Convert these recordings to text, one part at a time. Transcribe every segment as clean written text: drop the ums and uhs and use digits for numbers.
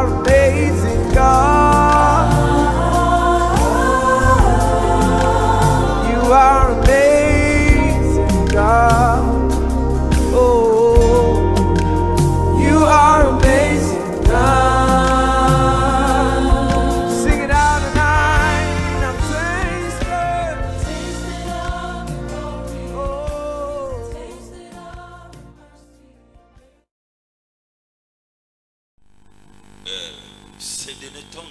are amazing, God. You are amazing, God. Oh, you are amazing, God. Sing it out tonight. I'm tasted. Oh. Ces derniers temps,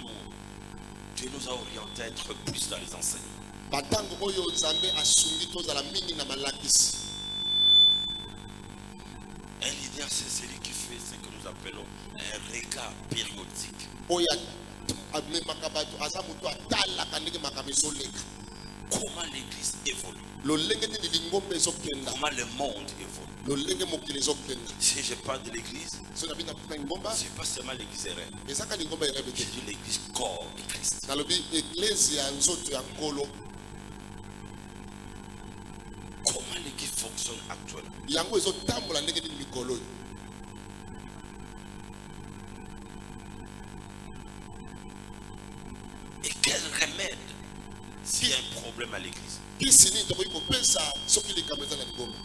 Dieu nous a orientés à être plus dans les enseignements. batango oyo nzambe asungi tozala mingi na malakisi. Un leader, c'est celui qui fait ce que nous appelons un regard périodique. Oyo amemaka bato aza moto atalaka ndenge makambo ezoleka. Comment l'église évolue, lolenge nini lingombe ezokenda, comment le monde évolue. lolenge mokili ezokenda. Si je parle de l'église, so nabi na lingomba ce n'est pas seulement l'église RN. ezaka lingomba erebe Je te, dis l'église corps de Christ. nalobi eglise ya nzoto ya nkolo. Comment l'église fonctionne actuellement. yango ezotambola ndenge nini mikolo oyo. Et quel remède s'il y a un problème à l'église. kisi nini tokoki kopesa soki likambo eza na lingomba.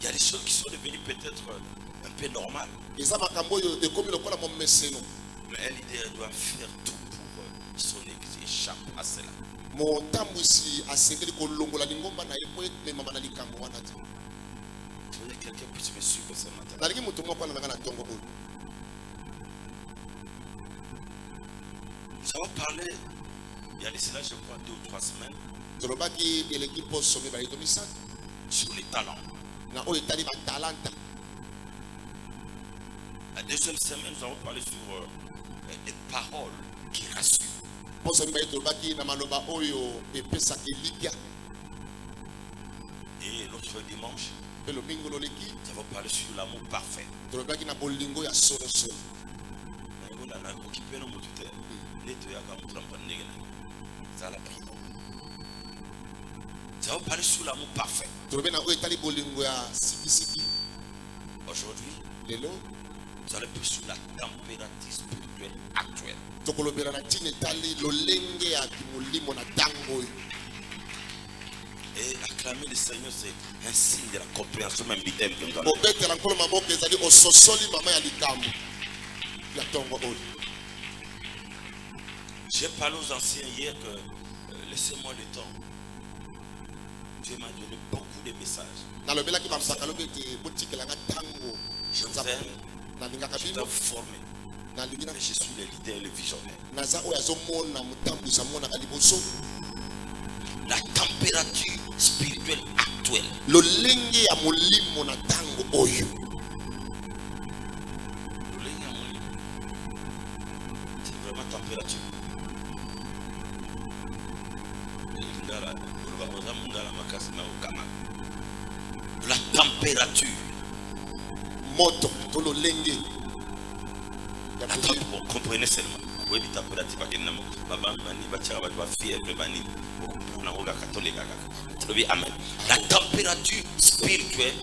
Il y a des choses qui sont devenues peut-être un peu normales. eza makambo oyo ekomi lokola momeseno. Mais un leader doit faire tout pour son église échappe à cela. motambwisi asengeli kolongola lingomba na ye po ememama na likambo wana te. Je voudrais que quelqu'un puisse me suivre ce matin. nalingi moto moko ana nanga na ntongo oyo. Nous avons parlé, il y a de cela, je crois, 2 ou 3 semaines, tolobaki eleki poso mibale to misato sur les talents. na oyo etali batalanta. La deuxième semaine, nous avons parlé sur des paroles qui rassurent. poso mibale tolobaki na maloba oyo epesaka elikya. Et l'autre dimanche, mpe lomingo loleki nous avons parlé sur l'amour parfait. tolobaki na bolingo ya solosolo. Nous avons parlé sur l'amour parfait. tolobi na oyo etali bolingo ya sikisiki. Aujourd'hui, lelo nous allons plus sur la température spirituelle actuelle. tokolobela na ntina etali lolenge ya molimo na ntango oyo. Et acclamer le Seigneur, c'est un signe de la compréhension même du thème que nous allons. kobetela nkolo maboko ezali ososoli mama ya likambo ya ntongo oyo. J'ai parlé aux anciens hier que laissez-moi le temps. Dieu m'a donné beaucoup de messages. nalobelaki bampaka lobi ete botikelanga ntango. Je vous aime, nalingaka je bino t'ai formé. nalingi Mais je suis le leader et le visionnaire. naza oyo azomona motambwisa monaka liboso. La température spirituelle actuelle, lolenge ya molimo na ntango oyo. c'est vraiment température. La température. moto to lolenge ya Attends, molimo. vous comprenez seulement. Vous voyez la température parce que nous amen. La température spirituelle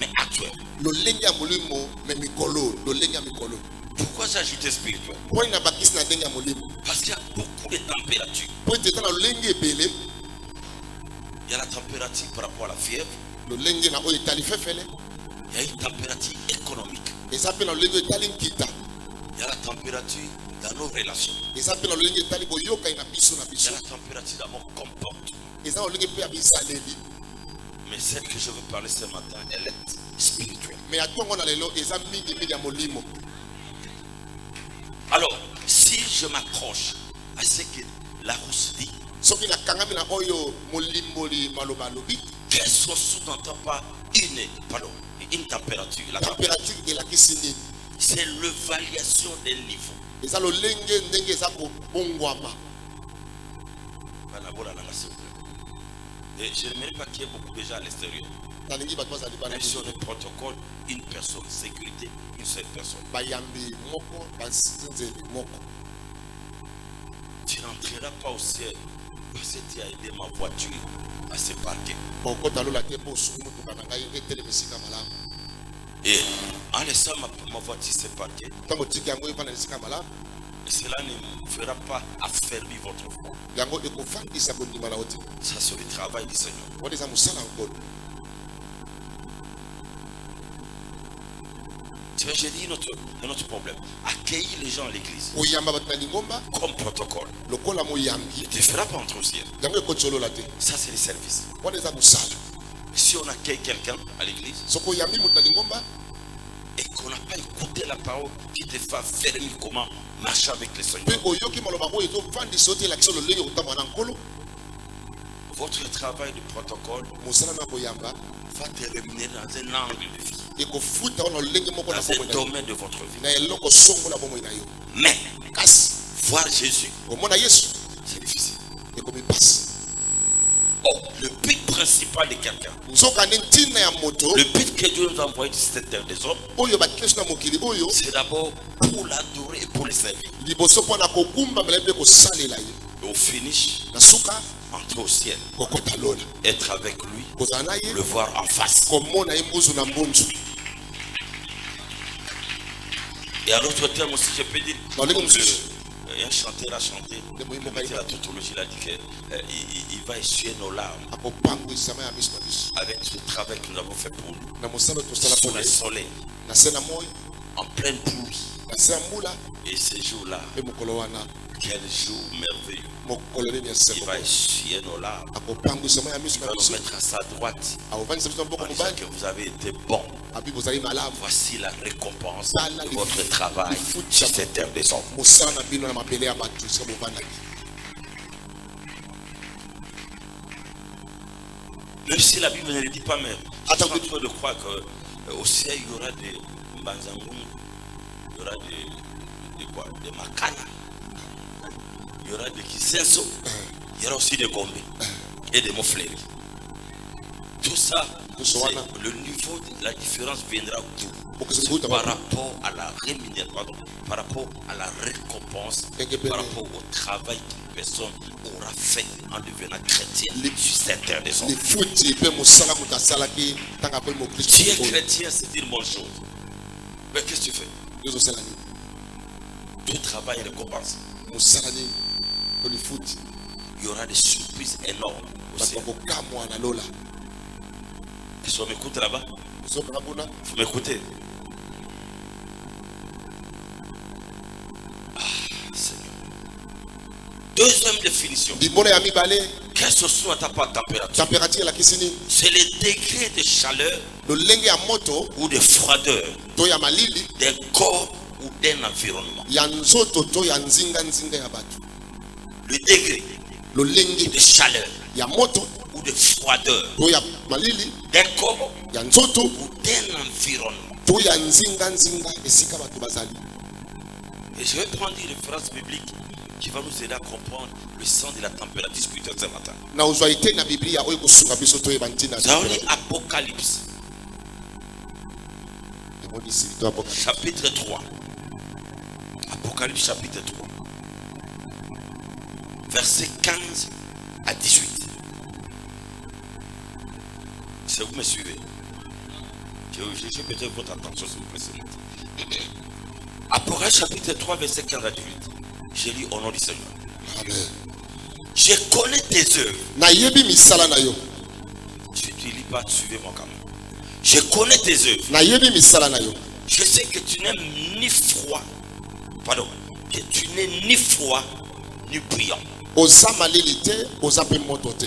mais actuelle. lolenge ya molimo me mikolo lolenge ya mikolo. Pourquoi j'ai ajouté spirituel? poni na bakisi na ndenge ya molimo Parce qu'il y a beaucoup de températures. po ete eza na lolenge ebele. Il y a la température par rapport à la fièvre. lolenge na oyo etali fefele. Il y a une température économique. eza mpe na lolenge oyo etali nkita. Il y a la température dans nos relations. eza mpe na lolenge etali boyokai na biso na Il y biso. a la température dans mon comportement. eza na lolenge mpe ya bizaleli. Mais celle que je veux parler ce matin, elle est spirituelle. me ya ntongo na lelo eza mingimingi ya molimo. Alors, si je m'accroche à ce que la Rousse dit, soki nakangami na oyo molimboli maloba alobi, qu'est-ce qu'on sous-entend par une température? La température elakisi nini? c'est l'évaluation des niveaux. eza lolenge ndenge eza kobongwama. Et je n'aimerais pas qu'il y ait beaucoup de gens à l'extérieur. nalingi bato bazali bana Mais sur le protocole, une personne, sécurité, une seule personne. bayambi moko basinzeli moko. Tu n'entreras pas au ciel parce que tu as aidé ma voiture à se parquer. okota lola te po osuki motuka na ngai etelemi esika malamu. Et en laissant ma voiture se parquer, Tango tiki yango epana esika malamu. cela ne fera pas affermir votre foi. Yango ekofandisa kondima na oti. Ça, c'est le travail du Seigneur. Wana eza mosala nkolo. J'ai dit notre problème. Accueillir les gens à l'église Oyamba bato na lingomba comme protocole lokola moyambi. ne te fera pas entrer au ciel. Yango ekotolola te. Ça, c'est le service. Wana eza mosala. Si on accueille quelqu'un à l'église Soko oyambi moto na lingomba et qu'on n'a pas écouté la parole qui te fait affermir comment marcher avec le Seigneur, pe oyoki maloba oyo ezofandisa oti elakisa lolenge kotambola na nkolo. votre travail de protocole Mosala na koyamba va te rémunérer dans un angle de vie, ekofuta wana lolenge moko na dans bomoi un na yo. domaine de votre vie. Na eloko songola bomoi na yo. Mais Kasi voir Jésus, komona Yesu c'est difficile. ekomi pasi. Oh, le but principal de quelqu'un, Nzokande ntina ya moto le but que Dieu nous a envoyé de cette terre des hommes, oyo batikesi na mokili oyo c'est d'abord pour l'adorer et pour le servir. liboso mpona kogumbamela mpe kosalela ye. Et au finish, Na suka entrer au ciel, kokota lola être avec lui, kozala na ye le voir en face. komona ye mbuzu na mbunzu. Et à l'autre terme aussi, je peux dire, Dans les comme musiques. un chanteur a chanté, Le moyen il mokaï- la tautologie, il a dit qu'il va essuyer nos larmes akopangwisama ya miso na biso avec le travail que nous avons fait pour lui. na mosala tosala Sous mpona le ye soleil, na se na moi en pleine pluie. na se ya mbula Et ces jours-là, mpe mokolo wana quel jour merveilleux. mokolo nini ya Il seko va essuyer nos larmes. akopangwisama ya miso Il va na nous biso mettre à sa droite akovandisa biso na en mboka disant mobali que vous avez été bon. abi bozali malamu. Voici la récompense Bala de votre travail sur cette terre des hommes. mosala na bino na mabele ya bato esika bovandaki. Même si la Bible ne le dit pas même, je Attends, suis en train de croire qu'au ciel, il y aura des Mbanzangoum, il y aura des Makana, il y aura des Kisenso, il y aura aussi des Gombe et des Mofleri. Tout ça, c'est le niveau de la différence viendra d'où? Par rapport à la rémunération, par rapport à la récompense, par rapport au travail qu'une personne aura fait en devenant chrétien sur cette terre des hommes. lifuti mpe mosala moto asalaki ntango akomi Tu es mokristo oyo chrétien, c'est une bonne chose. Mais qu'est-ce que tu fais? ezosala nini Tu travailles et récompense. mosala nini to lifuti Il y aura des surprises énormes aussi. bato bakokamwa na lola Est-ce qu'on m'écoute là-bas? ozokanga kuna Vous m'écoutez? Ah, Seigneur. Deuxième définition. libolo ya mibale Qu'est-ce que ce soit ta température? température elakisi nini C'est le degré de chaleur lolenge ya moto ou de froideur to ya malili d'un corps ou d'un environnement. ya nzoto to ya nzinga ya bato. Le degré lolenge de chaleur ya moto ou de froideur to ya malili d'un corps ya nzoto ou d'un environnement. to ya nzinga esika bato bazali. Et je vais prendre une référence biblique qui va nous aider à comprendre le sens de la température spirituelle ce matin. na ozwa ite na biblia oyo kosunga biso toyeba ntina Dans l'Apocalypse, chapitre 3. Apocalypse, chapitre 3. Versets 15 à 18. Si vous me suivez, je peut-être votre attention s'il vous plaît. Apocalypse, chapitre 3, verset 15 à 18. J'ai lu au nom du Seigneur. Amen. Je connais tes œuvres. nayebi misala na yo Si tu ne lis pas, suivez-moi quand même. Je connais tes œuvres. nayebi misala na yo Je sais que tu n'aimes ni froid. Pardon. Que tu n'es ni froid ni brillant. oza malili te oza mpe moto te.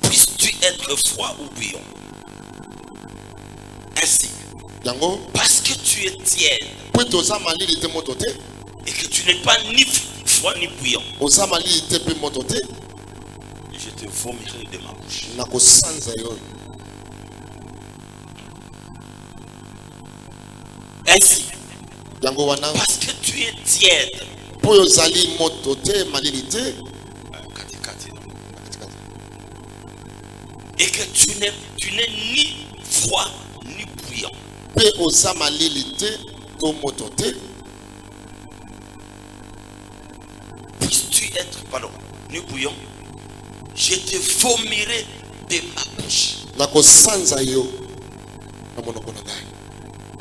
Puisses-tu être froid ou brillant? Ainsi, yango parce que tu es tiède po ete oza malili te moto te et que tu n'es pas ni froid ni brillant, oza malili te mpe moto te je te vomirai de ma bouche. nakosanza yo. Ainsi, yango wana parce que tu es tiède. po oyo ozali moto te malili te Et que tu n'es ni froid ni brillant. mpe oza malili te to moto te Puisses-tu être, pardon, ni brillant, je te vomirai de ma bouche. nakosanza yo na monoko na ngai.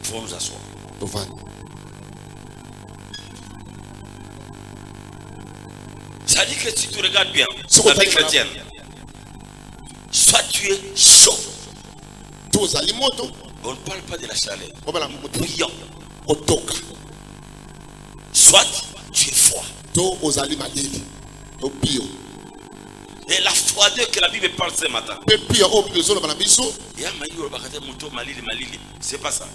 pouvons nous asseoir. tovanda. Ça dit que si tu regardes bien Si la on vie regarde chrétienne, soit tu es chaud. Tozali moto On ne parle pas de la chaleur. obala moto Bouillant. otoka Soit tu es froid. to ozali malili to pio Et la froideur que la Bible parle ce matin. pe pio o pio zolo bana biso Il y a malili. C'est pas ça.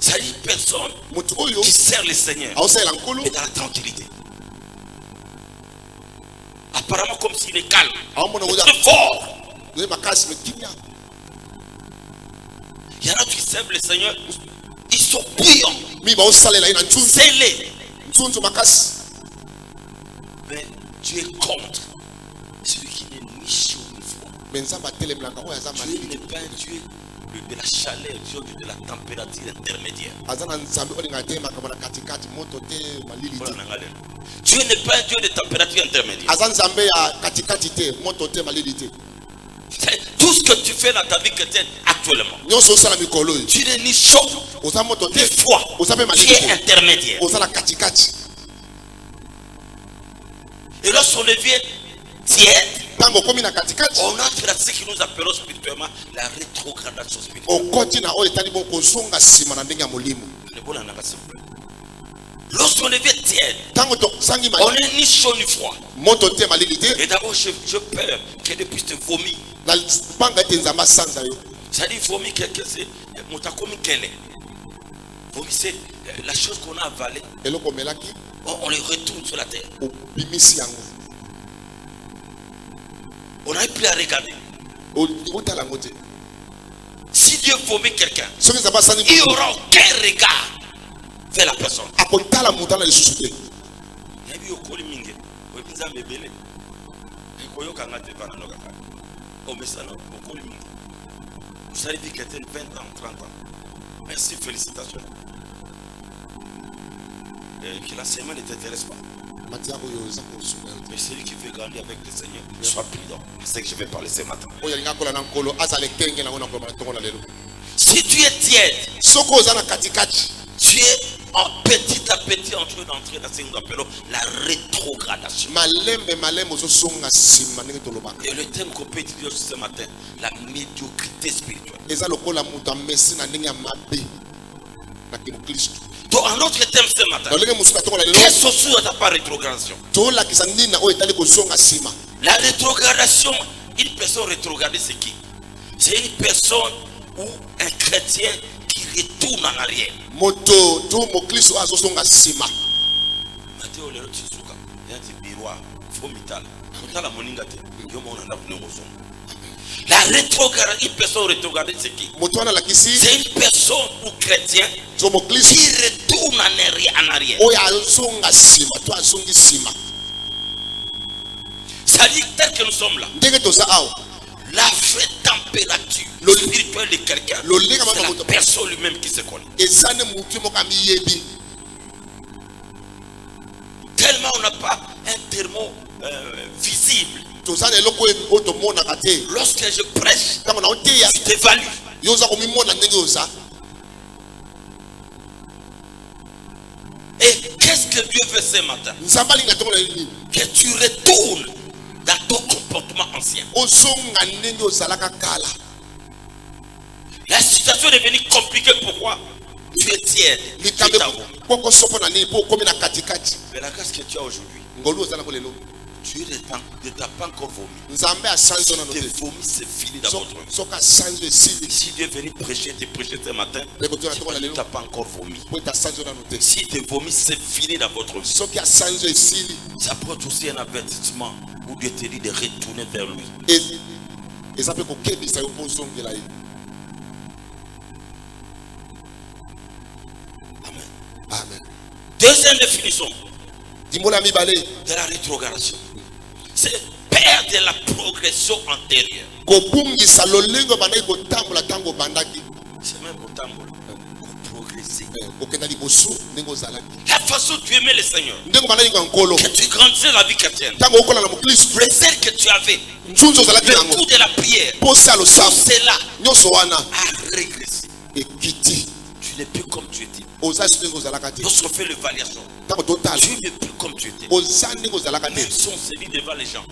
Ça dit personne moto oyo qui sert le Seigneur aosala nkolo est dans la tranquillité. Apparemment comme s'il est calme. aomona C'est oza très fort. oza makasi me kimia. Il y en a qui servent le Seigneur. Ils sont bouillants. Mi baosalela ye na nzunzu Scellés. nzunzu makasi. Mais tu es contre celui qui n'est ni chaud ni froid. Me nzambe atelemelaka oyo aza Dieu malili n'est pas un Dieu de la chaleur, Dieu de la température intermédiaire. aza na nzambe olingaka te makambo na katikati moto te malili te. Dieu n'est pas un Dieu de température intermédiaire. aza nzambe ya katikati te moto te malili te. C'est tout ce que tu fais dans ta vie chrétienne actuellement. nyonso osala mikolo oyo Tu n'es ni chaud oza moto te ni froid. oza mpe Tu malili es te intermédiaire. oza na katikati. Et lorsqu'on devient tiède, ntango okomi na katikati on entre dans ce que nous appelons spirituellement la rétrogradation spirituelle. okoti na oyo etali bo kozonga nsima na ndenge ya molimo. Le bon en a s'il vous plaît. Lorsqu'on devient tiède, ntango tosangi on n'est ni chaud ni froid. moto te malili te Et d'abord, je peur que Dieu puisse te vomir. na panga ete nzambe asanza yo. Ça dit vomir quelque chose, mutakomi kele. Vomir, c'est la chose qu'on a avalée, eloko omelaki on les retourne sur la terre. obimisi yango On n'arrive plus à regarder. otala yango te. Si Dieu vomit quelqu'un, soki nzambe asangi il n'y aura aucun regard vers la personne. akotala moto ana lisusu te. Yebi okoli mingi, oyebi nzambe ebele. Ekoyokanga te bana nokaka. Omesana okoli mingi. Vous savez dire qu'elle 20 ans, 30 ans. Merci, félicitations. Que la semaine ne t'intéresse pas. matia oyo eza kosunga yo te. Mais celui qui veut grandir avec le Seigneur, sois prudent. C'est ce que je vais parler ce matin. oyo alingi akola na nkolo azala ekenge nango na koloma na ntongo na lelo. Si tu es tiède, soki oza na katikati tu es en petit à petit en train d'entrer dans ce que nous appelons la rétrogradation. malembe ozosonga nsima ndenge tolobaka. Et le thème qu'on peut étudier ce matin, la médiocrité spirituelle. eza lokola moto amesi na ndenge ya mabe na kimoklisto. Donc, un autre thème ce matin, na ndenge mosusu na ntongo na lelo qu'est-ce que c'est ta part rétrogradation? tolakisa nini na oyo etali kozonga nsima. La rétrogradation, une personne rétrogradée, c'est qui? C'est une personne ou un chrétien qui retourne en arrière. moto to moklisto oyo azosonga nsima. Matthieu lelo Tsuka, yati birwa, fomitala. Mutala moninga te, yo mona na kunengozo. La rétrogradation, une personne rétrogradée, c'est qui? moto wana alakisi C'est une personne ou chrétien to moklisto qui retourne en arrière. oyo azonga nsima to azongi nsima. Ça dit tel que nous sommes là. ndenge toza awa La vraie température spirituelle de quelqu'un, c'est la personne lui-même qui se connaît. eza ne motu moko amiyebi. Tellement on n'a pas un thermo visible. toza na eloko oyo tomonaka te. Lorsque je prêche, ntango na oteya tu t'évalues. yo oza komimona ndenge oza. Et qu'est-ce que Dieu veut ce matin? nzambe alinga ntongo na nini Que tu retournes dans ton comportement ancien. ozonga ndenge ozalaka kala. La situation est devenue compliquée. Pourquoi? Tu es tiède. Tu es likambe tavo. kokosopo na nini po okomi na katikati. Mais la grâce que tu as aujourd'hui, ngolu oza nango lelo tu ne t'as pas encore vomi. nzambe asanzi yo nano Tes te. vomis, c'est fini dans votre vie. soki asanzi yo esili Si Dieu est venu prêcher ce matin, ekotoya tu ntongo na ne lelo t'as pas encore vomi. po ete asanzi yo nano te. Si tes vomis, c'est fini dans votre vie. soki asanzi yo esili Ça peut être aussi un avertissement où Dieu te dit de retourner vers lui. eza mpe kokebisa yo mpo ozongela ye. Amen. amen. Deuxième définition dimbola ya mibale de la rétrogradation, c'est perdre la progression antérieure. kobungisa lolenge obandaki kotambola ntango obandaki C'est même pour tambour, pour progresser. kokenda liboso ndenge ozalaki. La façon dont tu aimais le Seigneur, ndenge obandaki ka nkolo que tu grandissais la vie chrétienne, ntango okola na moklisto le zèle que tu avais, nzunzi ozalaki le nango goût de la prière, posa ya tout losambo cela nyonso wana a régressé. ekiti. Lorsqu'on fait l'évaluation, tu n'es plus comme tu étais. Même si on se dit devant les gens,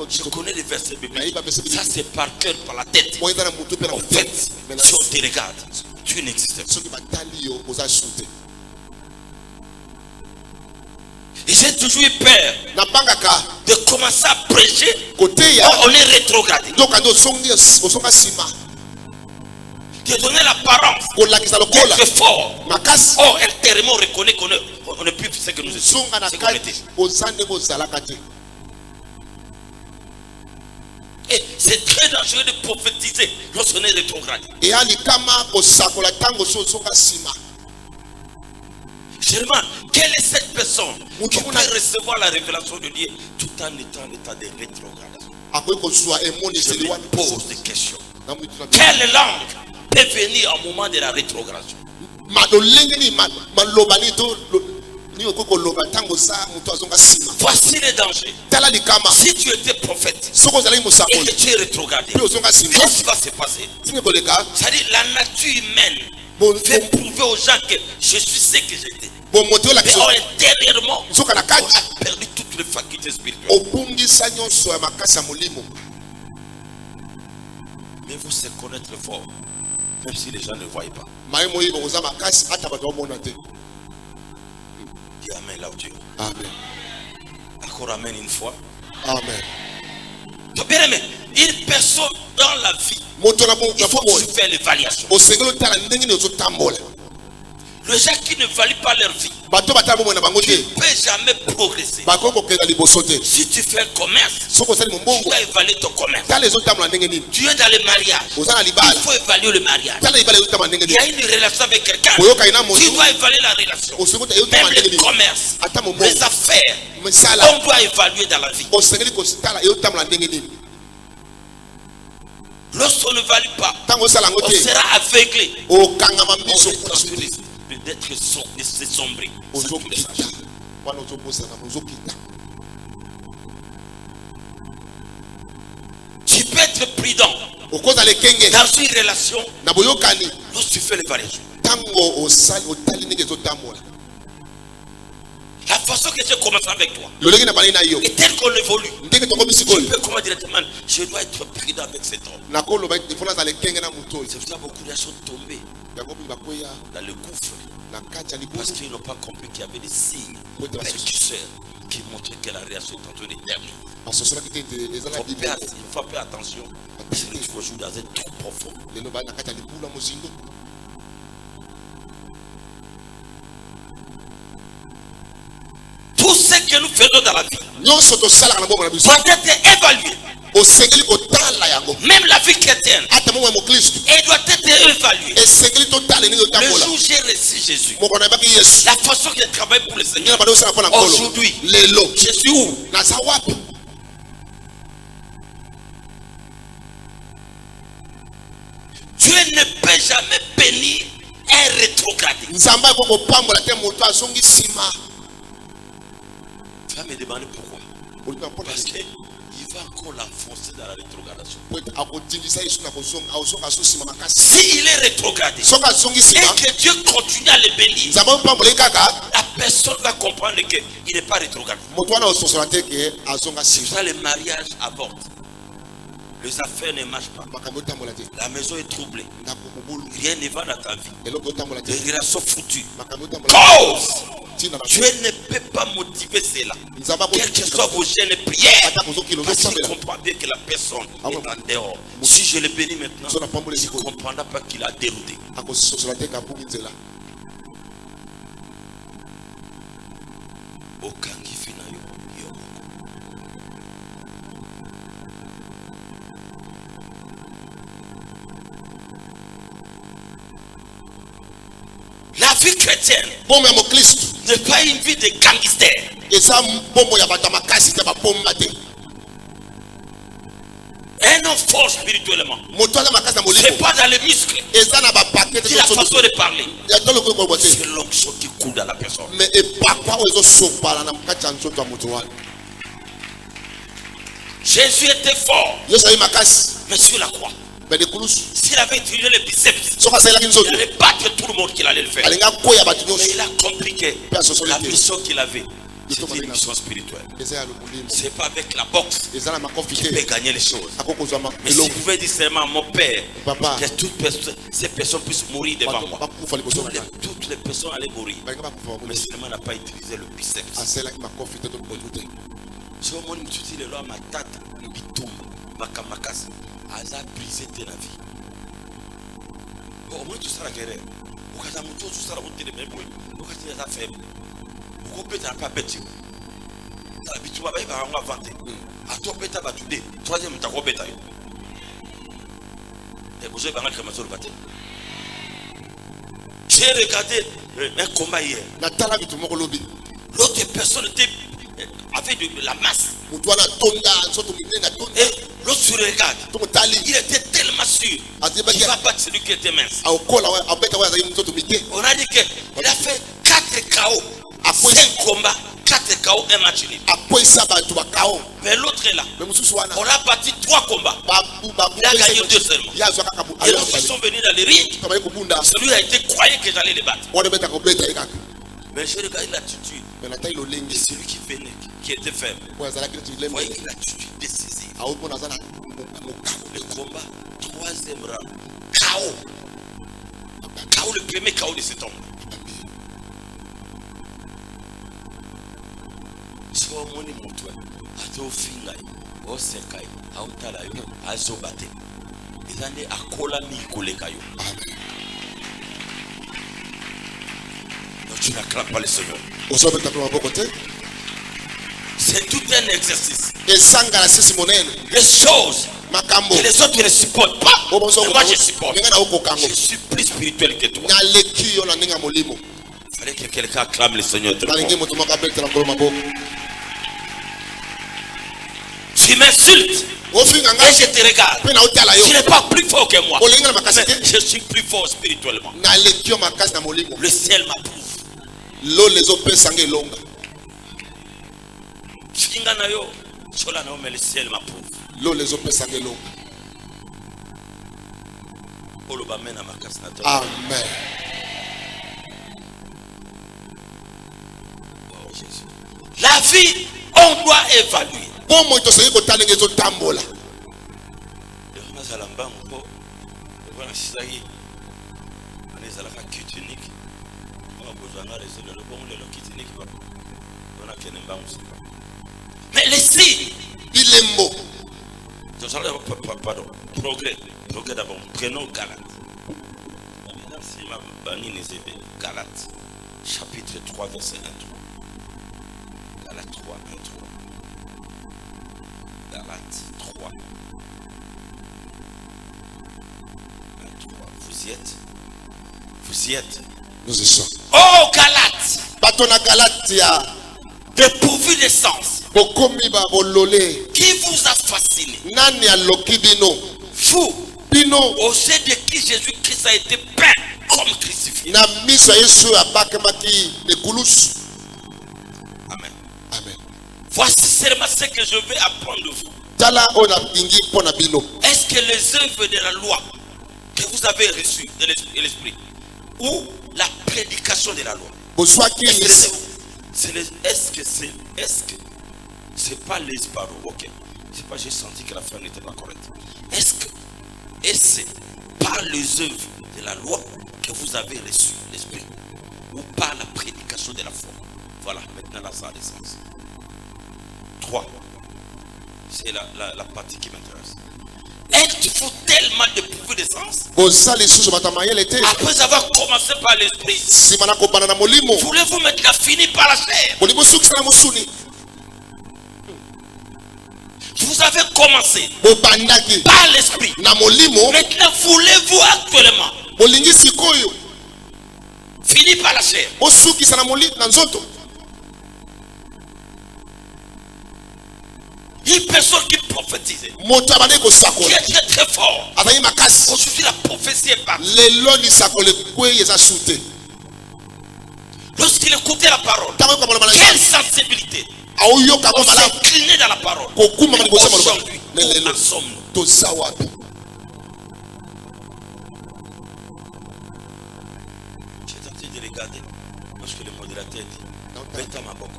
je connais les versets bibliques. Ça c'est par cœur, par la tête. En fait, si on te regarde, tu n'existes pas. Et j'ai toujours eu peur de commencer à prêcher. On est rétrogradé. De donner l'apparence d'être fort. Or, intérieurement, on reconnaît qu'on n'est plus ce que nous étions. Et c'est très dangereux de prophétiser lorsqu'on est rétrogradé. Généralement, quelle est cette personne qui peut recevoir la révélation de Dieu tout en étant en état de rétrogradation? Je me pose des questions. Quelle langue peut venir au moment de la rétrogradation? Voici les dangers. Si tu étais prophète et que tu es rétrogradé, qu'est-ce qui va se passer? C'est-à-dire la nature humaine fait prouver aux gens que je suis ce que j'étais. Mais intérieurement, on a perdu toutes les facultés spirituelles. Mais vous savez connaître fort, même si les gens ne voient pas. Dis amen là où tu es. Amen. Encore amen une fois. Amen. Donc bien aimé, une personne dans la vie, il faut que tu fasses l'évaluation. Les gens qui ne valent pas leur vie, tu ne peux jamais progresser. Si tu fais un commerce, tu dois évaluer ton commerce. Tu es dans le mariage, il faut évaluer le mariage. Il y a une relation avec quelqu'un, tu dois évaluer la relation. Même le commerce, les affaires, on doit évaluer dans la vie. Lorsqu'on ne valide pas, on sera aveuglé. On d'être sombré. Tu peux être prudent dans une relation lorsque tu fais l'évaluation. La façon que tu commences avec toi et tel qu'on évolue, tu peux comment directement, je dois être prudent avec cet homme. C'est pour ça que beaucoup de gens sont tombés dans le gouffre parce qu'ils n'ont pas compris qu'il y avait des signes précurseurs qui montraient que la réaction est en train de terminer. Il faut faire attention parce que tu vas jouer dans un trou profond. Tout ce que nous faisons dans la vie doit être évalué. Même la vie chrétienne, elle doit être évaluée. Le jour où j'ai reçu Jésus, la façon que je travaille pour le Seigneur, aujourd'hui, je suis où? Dieu ne peut jamais bénir un rétrogradé. Tu vas me demander pourquoi? Parce qu'il va encore l'enfoncer dans la rétrogradation. S'il est rétrograde et que Dieu continue à le bénir, la personne va comprendre qu'il n'est pas rétrograde. C'est ça, le mariage avorte. Les affaires ne marchent pas. La maison est troublée. Rien ne va dans ta vie. Les relations foutues. Cause! Dieu ne peut pas motiver cela. Quelles que soient vos gênes et prières, parce qu'il comprend bien que la personne est en dehors. Si je le bénis maintenant, il ne comprendra pas qu'il a dérouté. La vie chrétienne n'est pas une vie de gangster. Un homme fort spirituellement, c'est pas dans les muscles, c'est la façon de parler, c'est l'onction qui coule dans la personne. Jésus était fort, mais sur la croix, mais les kulusu S'il avait utilisé le biceps, soka sala il kinzo allait battre tout le monde qu'il allait le faire. alinga koya batu Mais nyonso il a compliqué la mission qu'il avait. C'était une mission spirituelle. eza ya lokulimbo C'est pas avec la boxe eza na makofi qu'il peut te gagner les choses. akokozwa Mais si vous eloko pouvez dire seulement mon père, Papa. que ces personnes puissent mourir devant moi. bakufa liboso na ngai Toutes les personnes allaient mourir. balinga bakufa Mais bakufa seulement n'a pas utilisé le biceps. asalaki makofi te to botu te Si on m'a dit le loi matata, bitumba, makamakasi, aza brisé de la vie. Au moins tout ça la guerre. Au cas où tout ça la route de même, au cas où ça faible. Au cas où ça pas bête. La bitumba va on va vendre. À toi bêta va tout dé. Troisième ta gros bêta. Et vous avez pas comme ça le bâti. J'ai regardé un combat hier. natala bitu moko lobi L'autre personne était avait de la masse. mutu wana tonda nzoto minene atonda Et l'autre se regarde. tomotali Il était tellement sûr. Il va battre celui qui était mince. aokola abeta oyo azali nzoto mike On a dit qu'il a fait 4 KO. Après- 5 combats, 4 KO, un match nul. akwesa bato bakao Mais l'autre est là. me mosusu wana On a battu 3 combats. Il a gagné 2 seulement. ye azwa kaka Et lorsqu'ils sont venus dans le ring, tomali kobunda celui a été croyé que j'allais les battre. wana obeta kobeta ye kaka Mais j'ai regardé l'attitude me natai de lolenge celui qui venait, qui était faible. oyo azalaki neti Vous voyez lembe l'attitude décisive. aomona aza na mokano Le combat, 3e round. KO. KO, le premier KO de cet homme. So omoni mutu atofinga oseka autala yo azobate eza nde akolami koleka yo. Donc tu n'acclames pas le Seigneur. ozobeta mpe maboko te C'est tout un exercice. esangala sisi monene Les choses makambo que les autres ne supportent pas, oyo bonso mais moi je supporte. ndenge naokokango Je suis plus spirituel que toi. naleki yo na ndenge ya molimo Il fallait que quelqu'un acclame le Seigneur. nalingi moto moko abetela nkolo maboko Tu m'insultes ofinga et ngai je te regarde. mpe naotala yo Tu n'es pas plus fort que moi. olingi na makasi Mais te je suis plus fort spirituellement. naleki yo makasi na molimo Le ciel m'approuve. lolo ezopesa nga elonga Finga na yo, sola na yo, mais le ciel m'approuve. lolo ezopesa nga elonga Oloba mena makasi na to. amen Oh, Jésus. La vie, on doit évaluer. bomoi tosengi kotala ndenge ezotambola Lelo nazala mbangu mpo eko nasisaki wana ezalaka kit unique oyo bozwanga rezo lelo bongo lelo kit unique papa mpona kende mbangu sika. Mais les signes, bilembo pardon, progrès d'abord, prenons Galates. Maintenant, si ma banine est Galates, chapitre 3, verset 1-3. Galates 3, 1-3. Galates 3, 1-3. Vous y êtes. nous y sommes Oh, Galates, bato na galatia dépourvu de sens, bokomi babolole qui vous a fasciné, nani aloki bino vous, bino au sein de qui Jésus-Christ a été peint comme crucifié. na miso ya yesu oyo abakemaki ekulusu Amen. amen Voici seulement ce que je vais apprendre de vous. tala oyo nalingi mpo na bino Est-ce que les œuvres de la loi que vous avez reçues de l'esprit ou la prédication de la loi, bozwaki est-ce que c'est pas les paroles? Ok, c'est pas, j'ai senti que la fin n'était pas correcte. Est-ce que c'est par les œuvres de la loi que vous avez reçu l'esprit ou par la prédication de la foi? Voilà, maintenant là ça a des sens. 3. C'est la partie qui m'intéresse. Êtes-vous tellement dépourvu de sens? boza lisusu bato ya mayele te Après avoir commencé par l'esprit, nsima na kobanda na molimo voulez-vous maintenant finir par la chair? bolingi osukisa na mosuni Vous avez commencé bobandaki par l'esprit. na molimo Maintenant, voulez-vous actuellement bolingi sikoyo finir par la chair? bosukisa na nzoto Une personne qui prophétise, moto abandaki qui kosakola est très très fort. azali makasi Aujourd'hui, la prophétie est partie. lelo lisakolo ekwei eza su te Lorsqu'il écoutait la parole, ntango yokamona quelle malaki sensibilité! aoyoka On ngo malamu s'inclinait dans la parole. kokumaka liboso ya maloba Aujourd'hui, me où lelo en sommes-nous? toza wapi la tête. Bêta ma boko.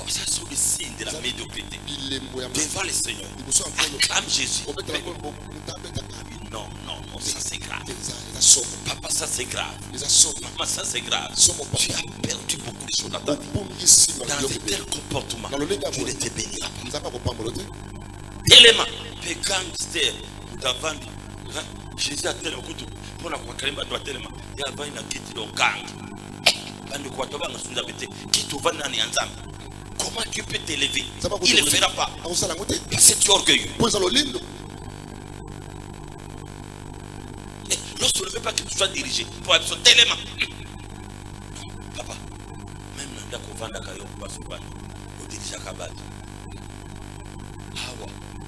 Ça sont les signes de la médiocrité. Devant le Seigneur. Acclame Jésus. Non, ça c'est grave. Papa, ça c'est grave. Maman, ça c'est grave. Tu as perdu beaucoup de choses dans ta vie. Dans de tels comportements, tu ne te béniras pas. Tellement, les gangsters, Davandi, Jésus a tellement coûté pour la Kwakalimba doit tellement. Il y a une quête de gang. Comment tu peux t'élever? Il ne le fera pas. Parce que tu es orgueilleux. Lorsque tu ne veux pas que tu sois dirigé pour être tellement. Papa, même dans le vent d'Akayo, on dirige à Kabad.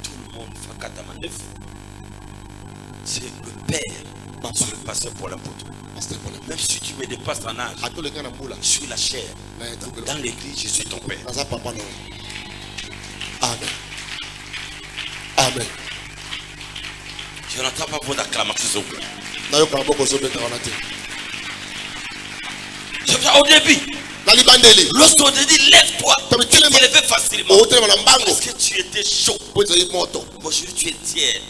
Tout le monde fait Katamanef. C'est le père sur le passeur pour l'apôtre. Même si tu me dépasses en âge, je suis la chair. Dans l'église, je suis ton père. Amen. Amen. Je n'entends pas votre acclamation. Au début, lorsqu'on te dit lève-toi, tu te lèves facilement. Parce que tu étais chaud. Aujourd'hui, tu es tiède.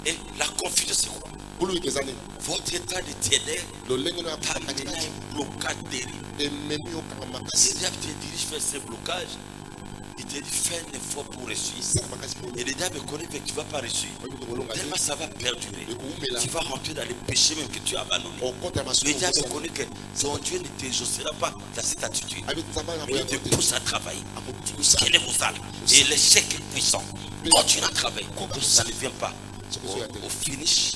Et la confusion, c'est quoi? Votre état de tiédeur t'amène un blocage derrière. Et le diable te dirige vers ce blocage. Il te dit fais un effort pour réussir. Et le diable connaît que tu ne vas pas réussir. Tellement ça va perdurer. Tu vas rentrer dans les péchés même que tu as abandonnés. Le diable connaît que ton Dieu ne t'exaucera pas dans cette attitude. Il te pousse à travailler. Quel est vos âmes? Et l'échec est puissant. Continue à travailler. Ça ne vient pas. Au finish,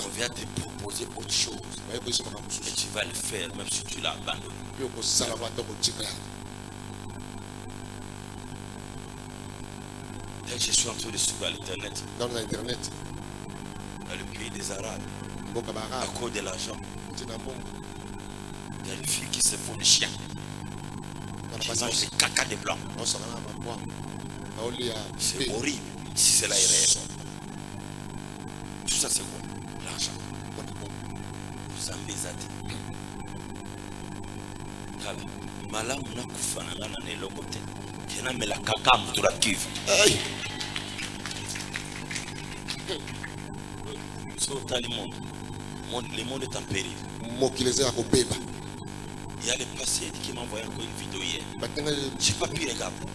on vient te proposer autre chose. Et tu vas le faire même si tu l'as abandonné. Dès que je suis entré de suivre à l'internet, dans le pays des Arabes, à cause de l'argent, il y a des filles qui se font des chiens. Qui mangent des caca de blanc. C'est horrible si cela est réel. Tout ça c'est quoi? L'argent. Vous en bezate. Kala, malamu na kufanana na eloko te. Kena mela kaka mutu la kivu. So tali monde. Le monde est en péril. Il y a le passé qui m'a envoyé encore une vidéo hier. Je n'ai pas pu regarder.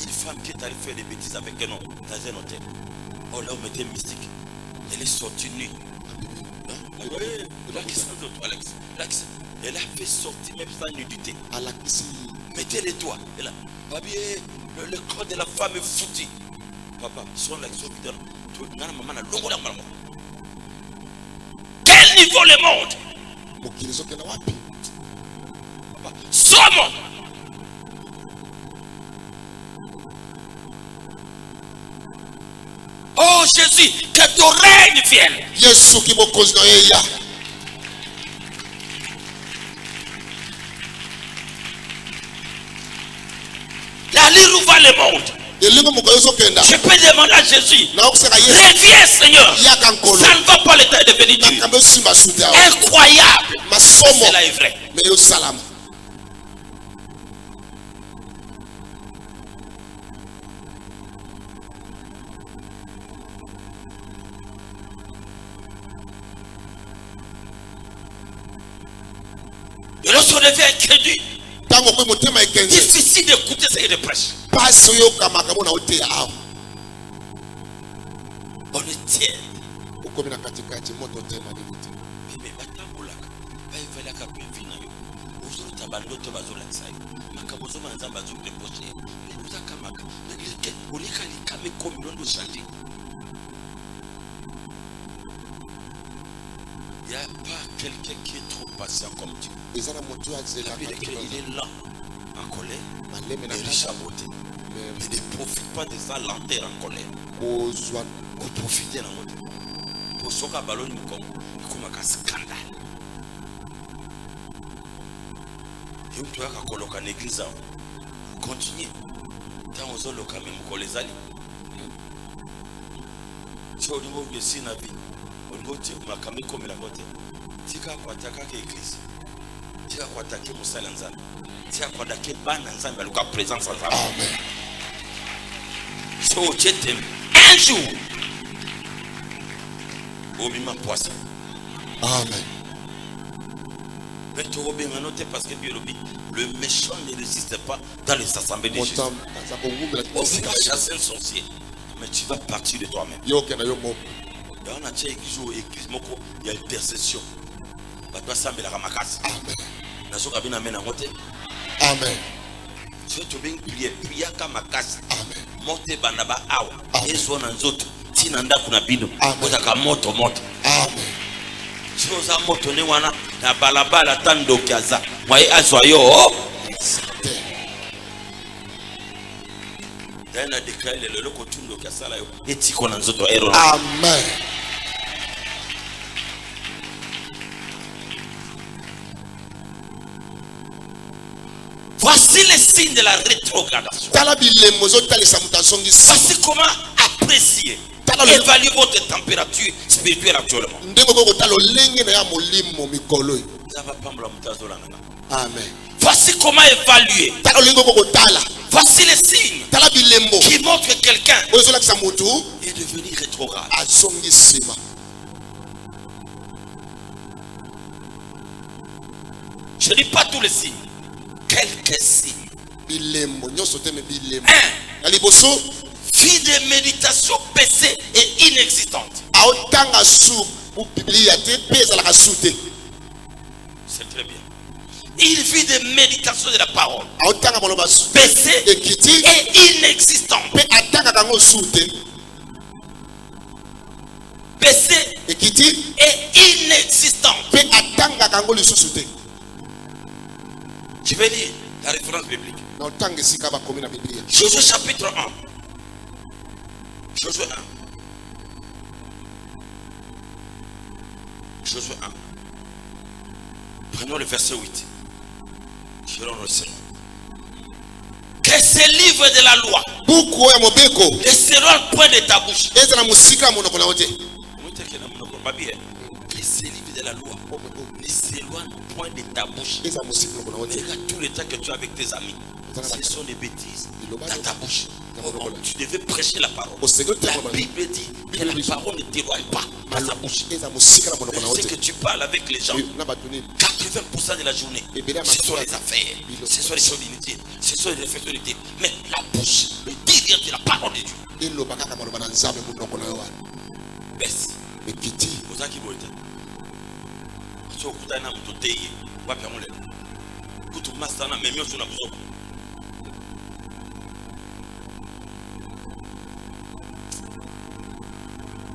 Une femme qui est allée faire des bêtises avec un homme dans un hôtel. Oh là, on était mystique. Elle est sortie nue. Alex. Elle a fait sortir même sa nudité. Mettez les doigts. Elle a habillé le corps de la femme est foutu. Papa, son l'action vidéo. Quel niveau le monde? Somme. Oh Jésus, que ton règne vienne. La lire où va le monde. Je peux demander à Jésus, reviens Seigneur. Ça ne va pas, l'état est devenu dur. Incroyable. Cela est vrai. Et lorsqu'on devient incrédule, difficile d'écouter ce qu'il prêche. On est tiède. Il n'y a pas quelqu'un qui est trop patient comme Dieu. Il est lent, en colère, et riche à beauté. Il ne profite pas de sa lenteur en colère. Pour profiter de la beauté. Pour ce qu'on a ballonné comme un scandale. Et on doit coloquer en église. Continuez. Tant aux autres, quand même, on les allie. Si on doit aussi la vie, on doit dire, ma camé comme la beauté. tika kwataka ke église tika kwataka musala nzambe tika kwataka bana nzambe aluka présence nzambe. Amen. So chetem un jour au bima poisson. Amen. Mais tu obéis noter parce que biologie le méchant ne résiste pas dans les assemblées de Jésus. On va chasser un sorcier mais tu vas partir de toi-même. Yoke na yo moko. On a déjà église moko il y a intercession. Bato sambela kamakasi. Amen. Nasoka bina mena ngote. Amen. Tu veux bien prier kamakasi. Amen. Mote banaba awa. Amen. Ezo na nzoto. Tina ndaku na bino. Amen. Kozaka moto. Amen. Choza moto ne wana na balabala tando kiaza. Mwaye azwa yo. Dana déclare le loko tundo kiasala yo. Etiko na nzoto ero. Amen. Voici les signes de la rétrogradation. Voici comment apprécier, évaluer votre température spirituelle actuellement. Amen. Voici comment évaluer. Voici les signes qui montrent que quelqu'un est devenu rétrograde. Je ne dis pas tous les signes. Quelques signes. Un, vie de méditation baissée et inexistante. C'est très bien. Il vit de méditation de la parole baissée et inexistante. Baissée et inexistante. Je vais lire la référence biblique. Josué chapitre 1. Josué 1. Josué 1. Prenons le verset 8. Je rends le Seigneur. Que ce livre de la loi ne s'éloigne point de ta bouche. Que ce livre de la loi ne s'éloigne point de ta bouche. Regarde tout le temps que tu as avec tes amis. Ce sont des bêtises dans ta bouche. Tu devais prêcher la parole. La Bible dit que la parole ne t'éloigne pas dans ta bouche. C'est que tu parles avec les gens 80% de la journée. Ce sont les affaires, ce sont les choses inutiles, ce sont les réflexions inutiles. Mais la bouche, le dire de la parole de Dieu. Baisse. Vous avez qui vous êtes? Tu as un homme qui est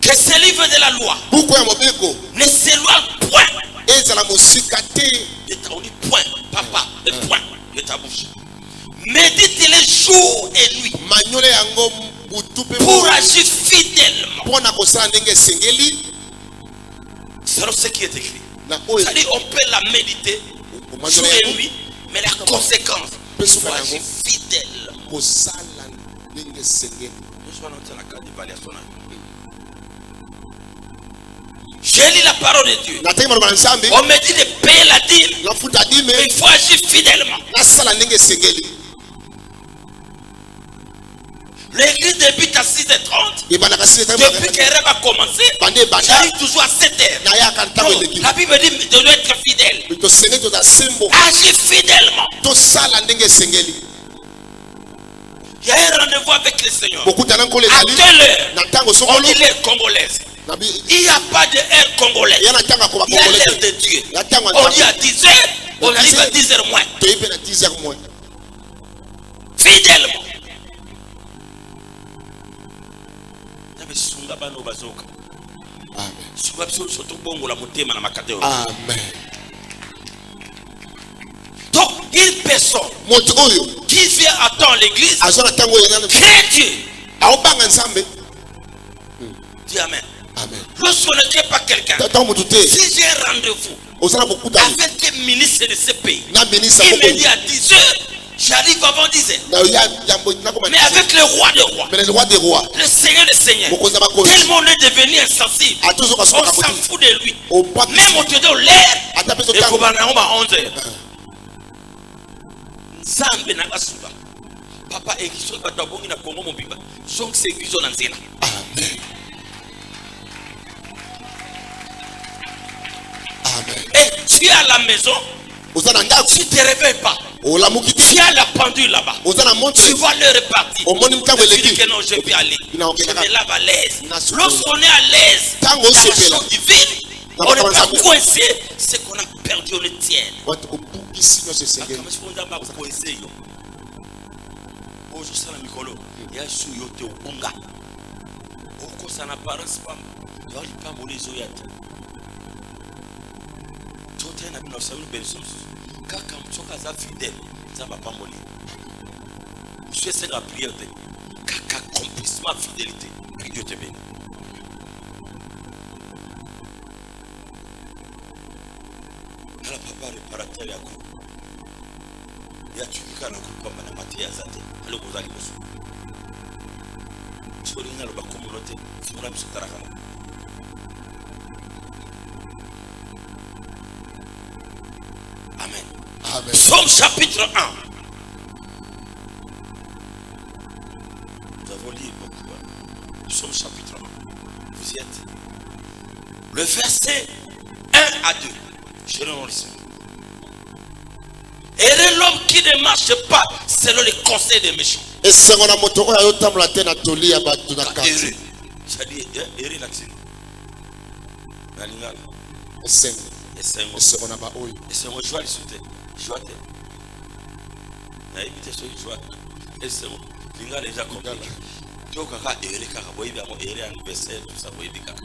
que ce livre de la loi ne s'éloigne point de ta, on dit point, papa, de point de ta bouche. Médite les jours et nuits pour agir fidèlement. C'est ce qui est écrit. C'est-à-dire on peut la méditer jour et nuit, mais la conséquence, il faut agir fidèlement. J'ai lu la parole de Dieu. On me dit de payer la dîme, mais il faut agir fidèlement. L'église débute à 6h30. Depuis qu'elle a commencé, j'arrive toujours à 7h. Non, la Bible dit de doit être fidèle. Agir fidèlement. Il y a un rendez-vous avec le Seigneur. À quelle heure? On dit l'heure congolaise. Il n'y a pas de heure congolaise. Il y a l'heure de Dieu. On dit à 10h, on arrive à 10h moins. Fidèlement. Amen. Donc, une personne qui vient attendre l'église craint Dieu. Dis Amen. Amen. Lorsqu'on ne crée pas quelqu'un, si j'ai un rendez-vous avec un ministre de ce pays, il me dit à 10h, Tu arrives avant 10 heures. na ya jambo nakoma Mais avec le roi des rois, mais le roi des rois le seigneur des seigneurs, mokonza bakozi tellement on est devenu insensible. atozo On kasuka s'en kuti fout de lui. au pas Même au temps de l'air, ata peso et tango qu'on va 11 heures. Nzambe na basuba. Papa ekiso bato bongi na Congo mobimba. Sonk se ekiso na nzela. amen amen Et tu es à la maison, ozana ndako tu ne te réveilles pas. olamuki Tu te as la pendule là-bas. ozana montre Tu vois l'heure est partie. omoni mtango Tu dis eleki que non, je vais aller. Je me lave à l'aise. Nasu- Lorsqu'on est à l'aise, tango dans la osepela chose divine, on n'est pas coincé. C'est qu'on a perdu, on est tienne. watu obukisi nyonso esengeli Kama siku nzamba akucoincé yo. Ojo sala mikolo. Ya su yo te ubunga. Oko sana parents pamba. Yo li pamba les oyata. Tota na bino saulu benson. Kaka mchoka za fidèle. Nzamba pamboli. Je sais la prière de Kaka accomplissement fidélité. Que Dieu te bénisse. Ala papa réparateur yako. Ya chukika na kupamba na mate ya zate. Alo kozali bosu. Sori na loba communauté. Sora bisotara kala. Amen. amen Psaume chapitre 1. Nous avons lu beaucoup. Psaume chapitre 1. Vous y êtes. Le verset 1 à 2. Je le lis. Et l'homme qui ne marche pas selon les conseils des méchants. esengo na moto oyo ayotambola te na toli ya bato na kati Erré. C'est-à-dire, erré l'accent. Nalingala. esengo Esengo. esengo na baoyo Esengo joie lisute. Joie te. Na éviter ce joie. Esengo. Lingala déjà compliqué. Tu kaka erré kaka boyibi amo erré anniversaire tout ça boyibi kaka.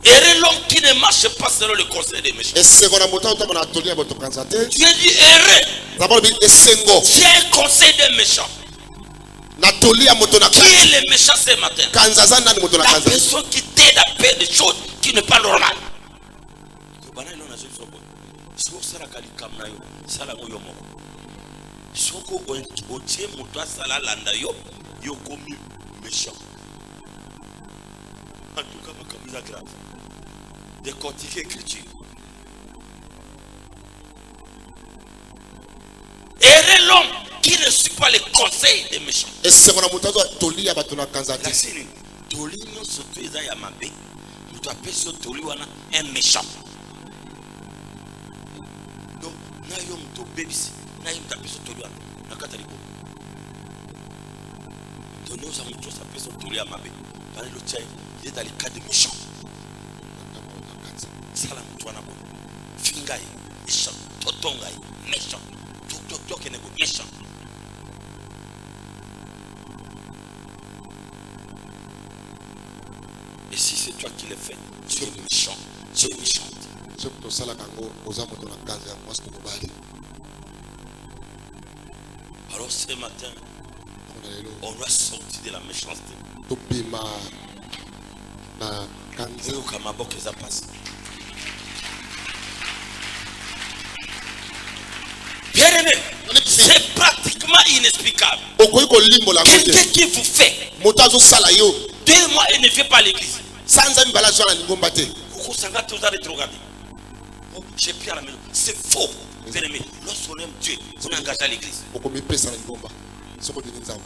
Erré l'homme qui ne marche pas selon le conseil des méchants. esengo na moto ayotambola na toli ya bato kanza te Dieu dit erré. zabalobi esengo J'ai un conseil des méchants. na toli ya moto na Qui kati est le méchant ce matin? kanza aza nani moto na La kanza personne qui t'aide à faire des choses qui ne sont pas normales. Soko otie moto asala landa yo yo komi méchant. En tout cas, comme ça grave. Décortiquer l'écriture. Et l'homme qui ne suit pas les conseils des méchants. esengo na moto aza toli ya bato na kanza te Lakini toli nyonso to eza ya mabe. Moto apesi yo toli wana un méchant. Donc na yo moto obebisi na ye moto apesi yo toli wana na kati ya libobo. To nyonso ya moto apesi yo toli ya mabe. Bana lo tia il est dans le cas de méchant. Sala moto wana boye. Finga ye méchant. Totonga ye méchant. Tok ene bo méchant. Et si c'est toi qui le fais, tu es méchant, tu es méchante. soki tosalaka yango oza moto na kanza ya mwasi to mobali Alors ce matin, mpona lelo on doit sortir de la méchanceté. tobima na kanza Et au Kamabok, ça passe. Bien aimé, c'est pratiquement inexplicable. okoki kolimbola yango Quelqu'un te qui vous fait moto azosala yo 2 mois et ne vient pas à l'église. sanza mibale azwa na lingomba te Coucou Sanga, tu as rétrogradé. Oh, j'ai pris à la maison. C'est faux. Bien aimé, lorsqu'on aime Dieu, on est engagé à l'église. okomipesa na lingomba soki odini nzambe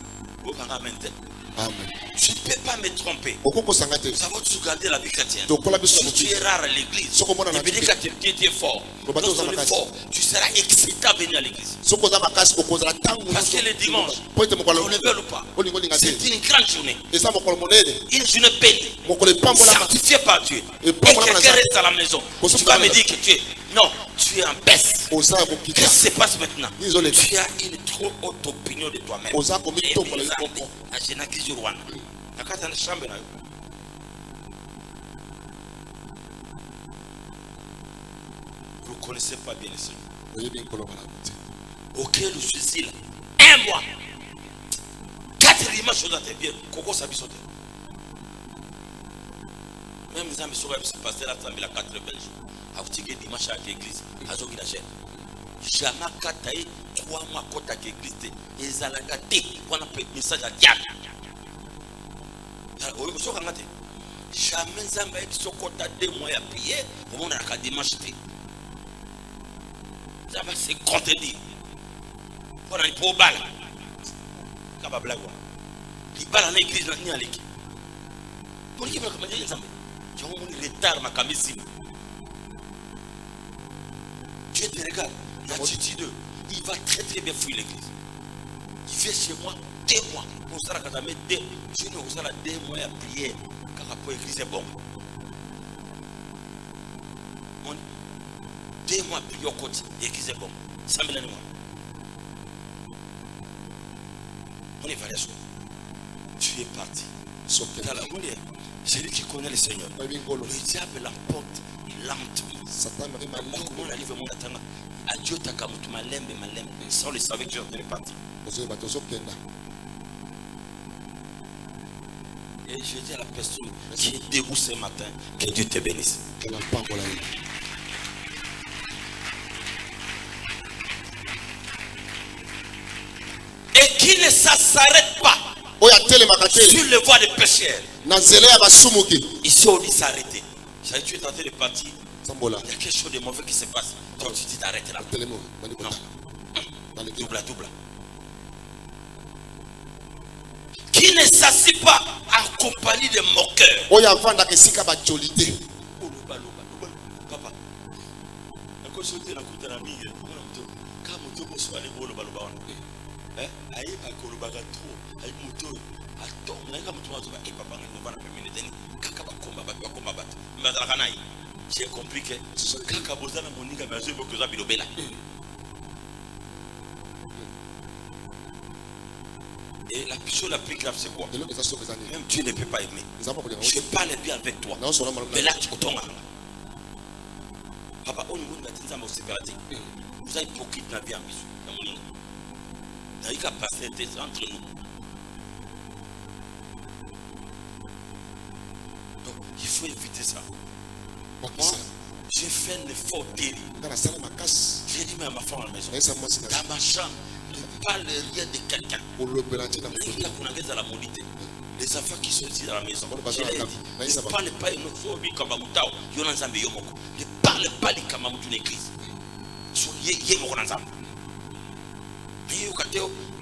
Au Kanga Mente. amen Je ne peux pas me tromper. okoki kosanga te Nous avons toujours gardé la vie chrétienne. tokola biso Si na tu es mokili rare à l'église, Soko mona na il veut dire Bible. que tu es fort. Le bateau Lorsqu'on dans la est fort, tu seras excité à venir à l'église. soki oza makasi okozala ntango Parce que le dimanche, po ete on mokolo le veut ou pas, olingi olinga te c'est une grande journée. eza mokolo monene Une journée bénie, mokolo epambolama sanctifiée par Dieu. Et Et pas moi, quelqu'un la- reste à la maison. Pour Tu ce vas que- me dire que tu es. Non, tu es en baisse. oza ya Qu'est-ce kokita qui se passe maintenant? Désolé. Tu as une trop haute opinion de toi-même. oza komitombola yo moko Ajenaki jour wana. Nakata na chambre na yo. Vous ne connaissez pas bien le Seigneur. oyebi nkolo malamu te Auquel je suis là. 1 mois. 4 choses à te bien. Koko sabi sote. Même les amis sont passés là, ça la 4 belles jours. A vous dire dimanche à l'église. A jour qui la gêne. Jamais kataï 3 mois kota ke église ezalaka te wana pe message à diable oyo soka ngate jamais nzambe biso kota 2 mois ya prière omona ka dimanche te ça va se contredire pour aller pour bala kaba blague libala na église ni aleki pour qui va commander nzambe tu as mon retard ma kamisi Dieu te regarde l'attitude il va très très bien fuir l'église il vient chez moi 2 mois on sera quand même 2 je ne vous sera 2 mois à prier car pour l'église est bon on 2 mois prier au côté l'église est bon ça me l'année on est variation tu es parti dans la monnaie celui qui connaît le Seigneur le diable l'emporte lentement Satan m'a comment on arrive à mon attendre adieu ta kamutu malembe sans le savoir que tu es parti et je dis à la personne qui est debout ce matin que Dieu te bénisse et qui ne s'arrête pas sur le voie des pécheurs ici on dit s'arrêter ça tu es tenté de partir il y a quelque chose de mauvais qui se passe donc tu dis d'arrêter là non double qui ne s'assit pas en compagnie de moqueurs papa sauter la côté la mire quand moto soit les bolo baloba aye akolobaka trop aye moto attends nanga moto azoba et papa ngani bana pemene teni kaka bakomba bato mbazala kanai j'ai compris que kaka bozana moninga bazo bokoza bilobela et la chose la plus grave c'est quoi même Dieu ne peut pas aimer je parle bien avec toi mais là tu tombes papa on nous dit ça m'a séparé vous avez hypocrite na vie en biso na moninga na ika passer entre nous donc il faut éviter ça. Moi, j'ai fait un effort terrible. J'ai dit à ma femme à la maison, dans ma chambre, ne parle rien de quelqu'un. Les enfants qui sont ici dans la maison, je leur ai dit, ne parle pas de nos comme Mamutao, ne parle pas de Kamamutu dans l'église.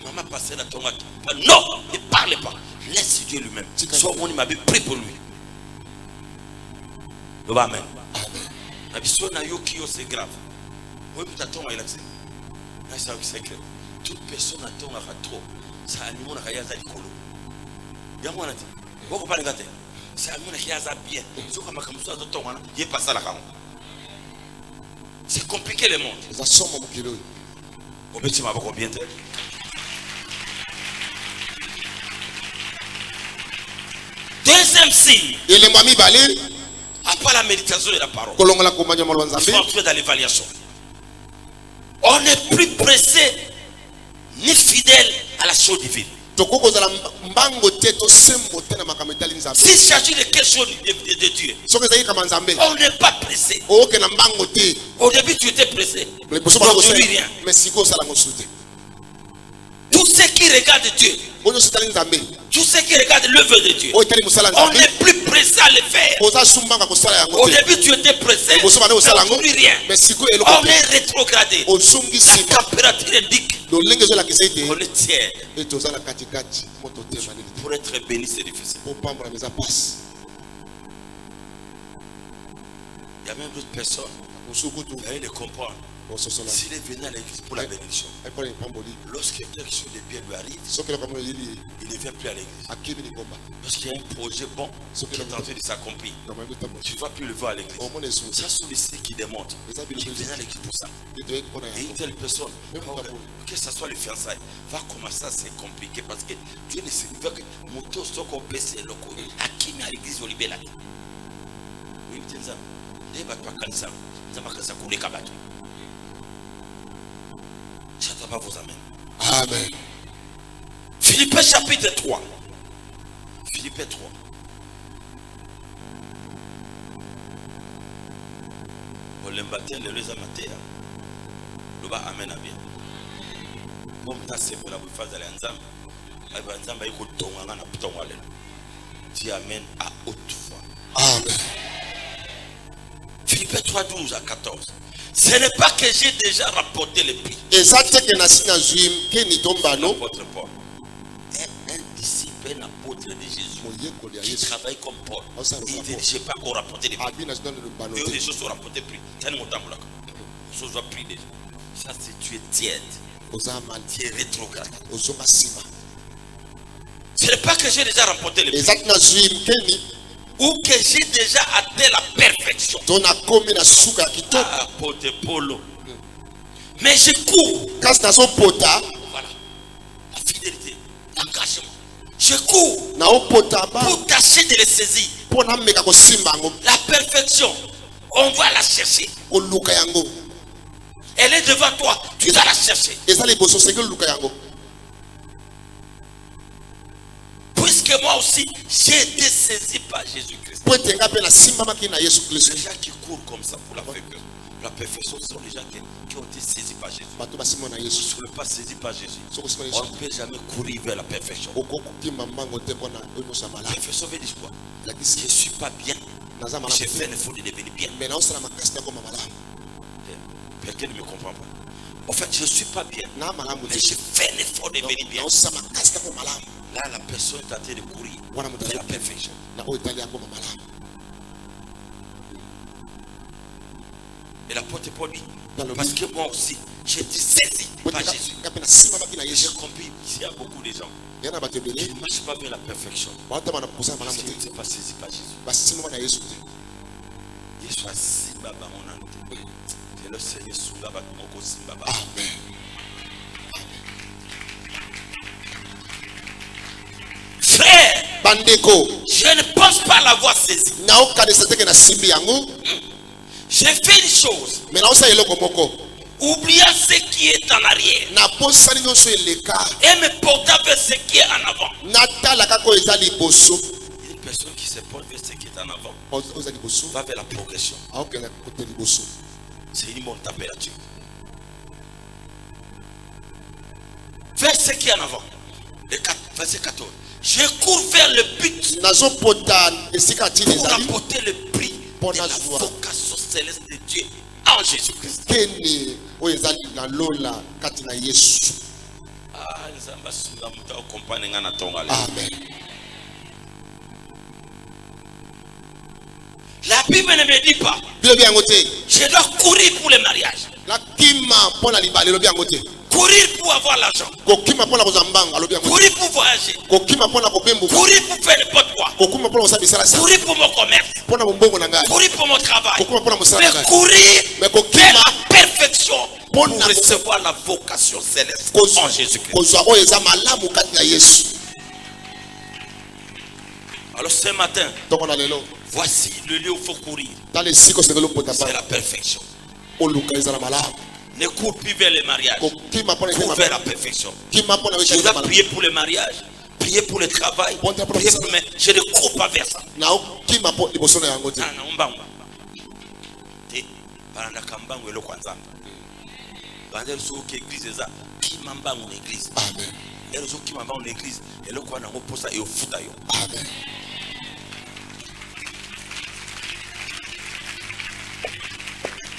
Maman passait la tomate. Non, ne parle pas. Laisse Dieu lui-même. Soit on m'avait pris pour lui. Amen. C'est grave. C'est que toute personne attend trop. Ça anime la caillade à l'école. Yamona dit, vous parlez de ça anime la caillade bien. Il est passé à la caron. C'est compliqué le monde. Combien de deuxième signe. Après la méditation de la parole, il faut entrer dans l'évaluation. On n'est plus pressé ni fidèle à la chose divine. S'il s'agit de quelque chose de Dieu, on n'est pas pressé. Au début, tu étais pressé. Aujourd'hui, rien. Tout ce qui regarde Dieu, tout ce qui regarde l'œuvre de Dieu, on n'est plus pressé à le faire. Au début, tu étais pressé. Aujourd'hui, rien. On est rétrogradé. La température indique qu'on est tiers. Pour être béni, c'est difficile. Il y a même d'autres personnes qui ont de comprendre. S'il est venu à l'église pour la bénédiction, lorsque quelque chose de bien lui arrive, il ne vient plus à l'église. Parce qu'il y a un projet bon qui est en train de s'accomplir. Tu ne vas plus le voir à l'église. Ça sont les signes qui démontrent qu'il vient à l'église pour ça. Et une telle personne, que ce soit les fiançailles, va commencer à se compliquer parce que Dieu ne sait pas que moto soko pese loko akimi à l'église au libéral. Oui, c'est ça. Les bateaux à kanisa, ils ont pas kanisa pour les kabato. J'attends pas vos amens. Amen. Philippiens chapitre 3. Philippiens 3. Pour l'embattre, le les amateur. Le bas amène à bien. comme ça c'est pour la phase de l'ensemble. L'ensemble il faut tomber na putonga lelo. Tu amènes à haute foi. Amen. Philippiens 3:12 à 14. Ce n'est pas que j'ai déjà rapporté le prix. Ezate ke na sina zwim ke ni tombano. Apôtre Paul. Un disciple, un apôtre de Jésus Moyekoli ya qui Yesu. travaille comme Paul. Osala Il ne rapport. dit pas qu'on rapporte les prix. Abi na zidane le Et banote. les choses sont rapportées prix. Ça ne m'entend pas. Les choses sont prises déjà. Ça c'est tu es tiède. Oza mali. Tu es rétrograde. Ozonga sima. Ce n'est pas que j'ai déjà remporté le prix. Ezate na zwim ke ni Ou que j'ai déjà atteint la perfection. tona komi na suka ya kitoko. Apôtre Paul. Mais je cours. Kasi nazo pota Voilà. La fidélité. L'engagement. Je cours na opota ba pour tâcher de les saisir. pona meka kosimba yango La perfection. On va la chercher. koluka yango. Elle est devant toi. Tu dois la chercher. Eza liboso senge luka yango. Puisque moi aussi, j'ai été saisi par Jésus-Christ. Po ete nga mpe nasimbamaki na Yesu Les Kristo. gens qui courent comme ça pour la perfection sont les gens qui ont été saisis par Jésus. Bato basimba na Si Yesu. tu ne pas saisi par Jésus, Soko simba na on Yesu. ne peut jamais courir vers la perfection. Okokima mbango te mpona oyo nyonso ya La malamu. perfection veut dire quoi? Je Elakisi ne suis pas bien. naza J'ai malamu fait te. un effort de devenir bien. Me naosala makasi te akoma malamu. Quelqu'un ne me comprend pas. En fait, je ne suis pas bien. Na malamu Mais te. j'ai fait un effort de devenir bien. Naosala makasi te akoma malamu. Là, la personne est en train de courir Wana moto vers la azo perfection. na oyo etali akoma malamu. Et l'apôtre Paul dit, Dans le parce que moi aussi, j'ai été saisi Po par ete Jésus. nga mpe nasimbamaki na Et Yesu. j'ai compris, ici, il y a beaucoup de gens Ya na bato qui ebele ne marchent pas vers la perfection. baotama na kosala Parce malamu qu'ils ne te. sont pas saisis par Jésus. Basimbama na Yesu te. Yesu asimba bango na te. Lelo Seigneur sunga bato moko simba bango. Amen. Frère, Bandeko je ne pense pas l'avoir saisi. naokanisa te ke nasimbi yango. J'ai fait une chose, Me naosala eloko moko. oubliant ce qui est en arrière Nabosani nyonso eleka. et me portant vers ce qui est en avant. Natala kaka oyo eza liboso. Une personne qui se porte vers ce qui est en avant Oza liboso. va vers la progression. Aokenda kote liboso. C'est une bonne température. Vers ce qui est en avant. Verset 14. Je cours vers le but Nazopota esika atili pour ezali. apporter le prix de la vocation céleste de Dieu en Jésus-Christ. Keni oyo ezali na lola kati na Yesu. Ah, nzamba sunga muta okompane nga na tonga le. Amen. La Bible ne me dit pas, Bilobi yango te. je dois courir pour le mariage, Nakima mpona libala elobi yango te. courir pour avoir l'argent, Kokima mpona kozwa mbanga alobi yango te. courir pour voyager, Kokima mpona kobembuka. courir pour faire n'importe quoi, Kokuma mpona kosala misala sa. courir pour mon commerce, Mpona mombongo na ngai. courir pour mon travail, Kokuma mpona mosala na mais ngai. courir Mais vers kokima la perfection pour Pour recevoir la vocation céleste en Jésus-Christ. kozwa oyo eza malamu kati na Yesu. Alors ce matin, Toko na lelo. voici le lieu où il faut courir. Tala esika osengeli opota C'est mpa. la perfection. Oluka ezala malamu. Ne cours plus vers le mariage, Kokima mpona cours ekema. vers la perfection. Kima mpona Je wekeza dois malamu. prier pour le mariage, prier pour le travail, prier pour mais je ne cours pas vers ça. Na okima mpo liboso na yango te. Ah, non, mbangwa. Te, barandaka mbangu eloko ya Nzambe. Bandeli soki église eza kima mbangu na église. Amen. Elo soki kima mbangu na église eloko wana yango posa eofuta yo. Amen.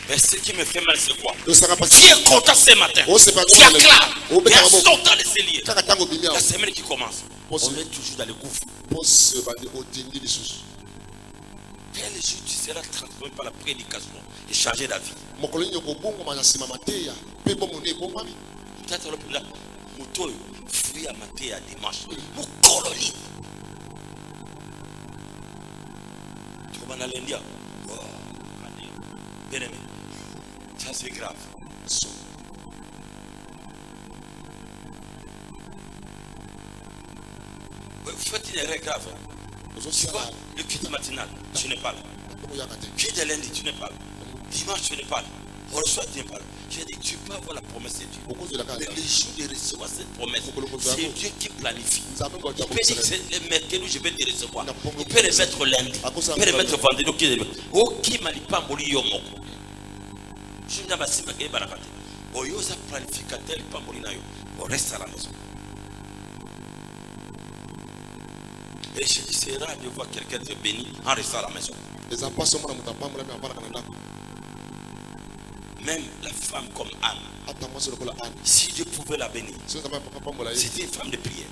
Mais ce qui me fait mal c'est quoi? Osaka Tu pasi. es content ce matin. Oh, c'est pas Tu grave. acclames. Oh, mais Et en bravo. sortant de ces lieux, Kaka tango bimia. la semaine qui commence, Possible. on est toujours dans le gouffre. Pose bandi otindi lisusu. Quel jour tu seras transformé par la prédication et changer la vie? Mokolo nyoko bongo na sima mateya. Pe bomo ne bomami. Peut-être le plus moto fruit à mater à dimanche. Mon colonie. Tu vas dans l'India. Bien aimé. Ça c'est grave. So. Vous faites une erreur grave. Ozo Tu vois, sala. le culte matinal, tu n'es pas là. Toko yakate. Culte de lundi, tu n'es pas là. Dimanche, tu n'es pas là. Au soir, tu n'es pas là. J'ai dit, tu peux avoir la promesse de Dieu. Okozo la Mais kaka. le jour de recevoir cette promesse, c'est Dieu qui planifie. Nzambe ngo Il peut dire que c'est le mercredi où je vais te recevoir. Na Il peut le mettre lundi. Il peut le mettre vendredi. Ok, m'a dit pas moli yo moko. Je n'ai pas si ma baraka. Oyosa planificateur pambolina yo. On reste à la maison. Et je dis, c'est rare de voir quelqu'un te bénir en restant à la maison. Même la femme comme Anne, si Dieu pouvait la bénir, c'était une femme de prière.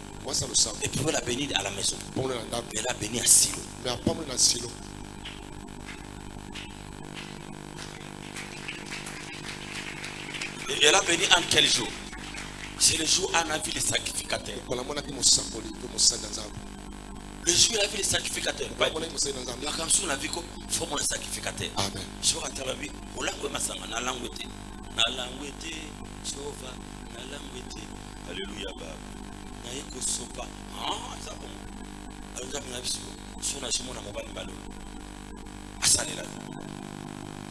Elle pouvait la bénir à la maison. Elle l'a bénie à Silo. Et elle a béni en quel jour? C'est le jour où Anne a vu les sacrificateurs. Le jour où elle a vu les sacrificateurs. La canson a vu qu'il faut mon sacrificateur. Amen. Je vais rentrer à la vie. On l'a comme ça. Na langwete. Jehova. Na langwete. Alléluia. Na yeko sopa. Ah, ça bon. Alors ça m'a vu. Sur la chemin, on a mon bal. Asalela.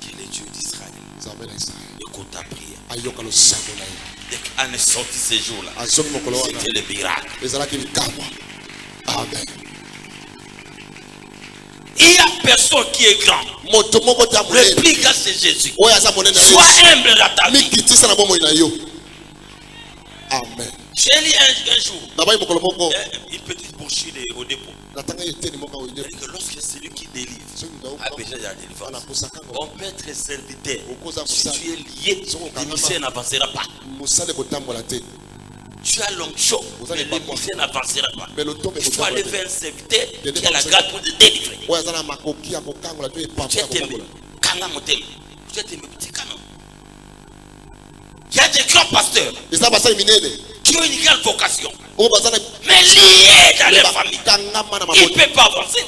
Quel est Dieu d'Israël? Écoute ta prière. Dès qu'Anne est sortie ces jours-là, c'était le miracle. Amen. Il y a personne qui est grand. Le plus grand c'est Jésus. Sois humble dans ta vie. Amen. J'ai lu un jour une petite brochure au dépôt. Que lorsque celui qui délivre a besoin de la délivrance, on peut être serviteur. Si tu es lié, le ministère n'avancera pas. Tu as l'onction, mais le ministère n'avancera pas. Il faut aller vers un serviteur qui a la grâce pour te délivrer. Tu es tombé. Tu es tombé petit canon. Il y a des grands pasteurs qui ont une grande vocation, mais liés dans leur famille. Ils ne peuvent pas avancer.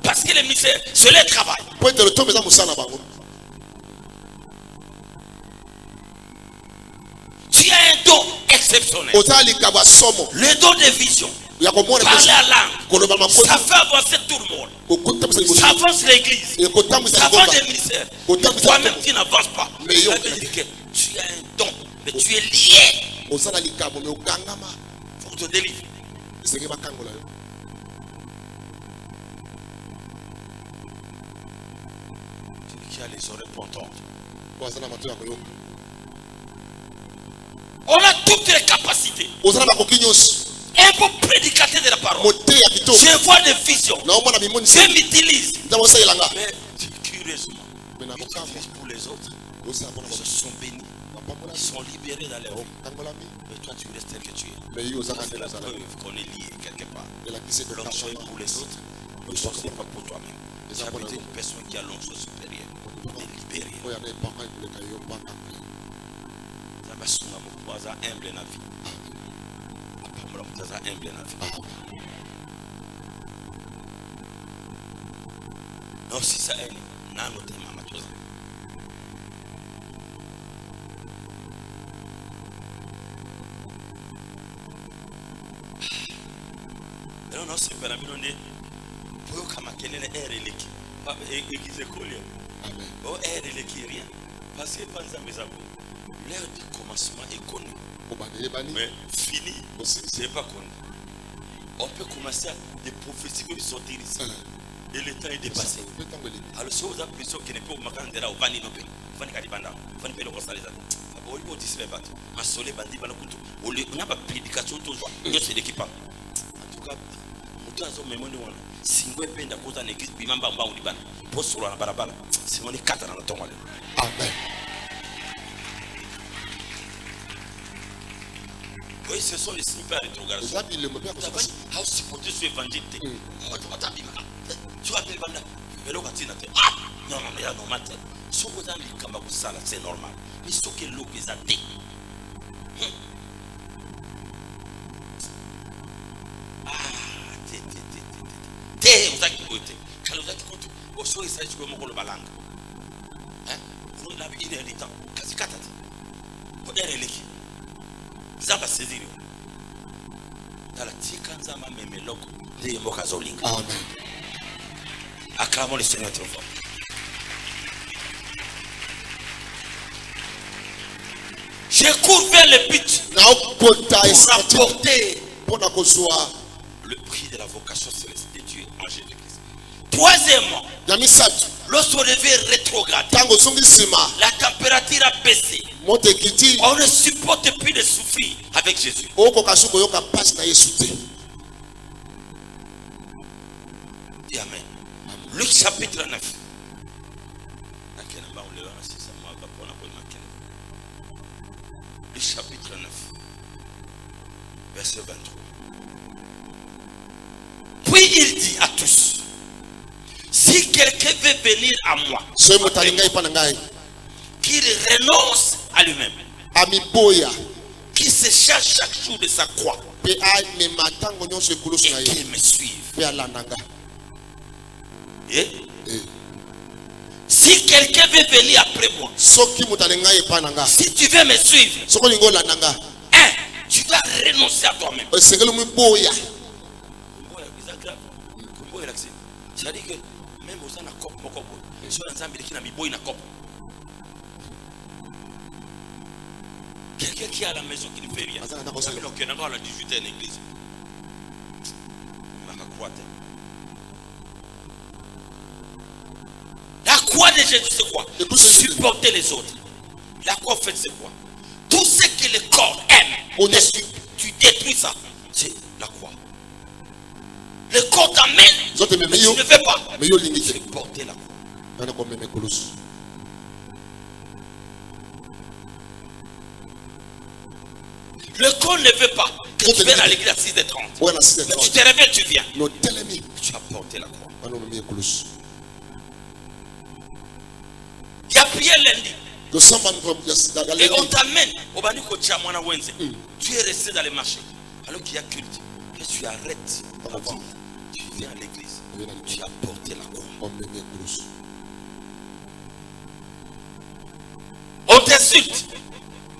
Parce que le ministère, c'est leur travail. Tu as un don exceptionnel. Le don de vision. Parler à langue. Ça fait avancer tout le monde. Ça avance l'église. Ça avance les ministères. Toi-même, tu n'avances pas. Ça veut dire que tu as un don, mais tu es lié. Il faut te délivrer. Celui qui a les oreilles pontantes. On a toutes les capacités. Un bon prédicateur de la parole. Je vois des visions. Je m'utilise. Mais curieusement, ils utilisent pour les autres. Ils se sont bénis. Ils sont libérés dans leur vie. Mais toi, tu restes tel que tu es. C'est la preuve qu'on est lié quelque part. L'onction est pour les autres. L'onction n'est pas pour toi-même. Tu as été une personne qui a l'onction supérieure. Tu es libéré. Humble na vie. Non, si ça est, non, non, non, c'est pas la minute. Pour que ma kenne est relèque. Pas église collier. Amen. Oh, est relèque rien. Parce que pas les amis. L'heure du commencement est connue. Mais fini, c'est pas connu. On peut commencer des prophéties qui sortir ici. Et le temps est dépassé. Alors, si vous avez besoin qu'il ne peut pas me dire, on n'a pas prédication toujours. C'est l'équipement. En tout cas, si vous avez un église, c'est mon écart dans le temps. Amen. Oui, ce sont les snippets rétrogrations. How supporter ce évangile? Tu vas dire, non, mais non, matin. Si vous avez dit que c'est normal. Mais ce que l'eau est à thé. Thé, vous avez écouté. Quand vous avez écouté, au soir, il s'agit de le balang. Vous avez une heure de temps. Quasi 4 ans. Vous avez l'équipe. Zamba saisir. Dans la tika nzama memeloko de moka zolinga. Amen. Acclamons le Seigneur trop fort. Je cours vers le but pour rapporter le prix de la vocation céleste de Dieu en Jésus-Christ. Troisièmement, Lorsqu'on devait rétrograder, Tango zongi sima. la température a baissé. Moto ekiti. On ne supporte plus de souffrir avec Jésus. Oko kasuko yoka passe na Yesu te. Dis amen. Luc chapitre 9. Luc chapitre 9. Verset 23. Puis il dit à tous, si quelqu'un veut venir à moi, Soy motali ngai pa na ngai. qu'il renonce à lui-même, Ami boya. qu'il se charge chaque jour de sa croix Pe a me matango nyonso ekulusu na et ye. qu'il me suive. Pe alandanga. Et Eh. si quelqu'un veut venir après moi, Soki motali ngai pa na nga. si tu veux me suivre, Soko lingo landanga. tu dois renoncer à toi-même. Esengeli mu boya. C'est-à-dire que même aux gens à cop, sur l'ensemble qui n'a mis boy na cop. Quelqu'un qui est à la maison qui ne fait rien. Vous savez, donc, il y en a à la 18e en église. La croix de Jésus, c'est quoi? Supporter les autres. La croix, en fait, c'est quoi? Tout ce que le corps aime, tu détruis ça. C'est la croix. Le corps t'amène, Zote mais meme tu yo. ne fais pas. Me yo lingi te. Supporter la croix. Nana ko meme kulusu. Le corps ne veut pas que tu viennes à l'église à 6h30. Oya na Mais tu 6h30. te réveilles, tu viens. No telemi. Tu as porté la croix. Ano meme kulusu. Il y a prié lundi. Do samba mko ya Et on leli. t'amène au Baniko Tchamwana Wenze. Tu es resté dans les marchés. Alors qu'il y a culte. Et tu arrêtes avant. Tu viens à l'église. Tu as porté la croix. O meme kulusu. On t'insulte.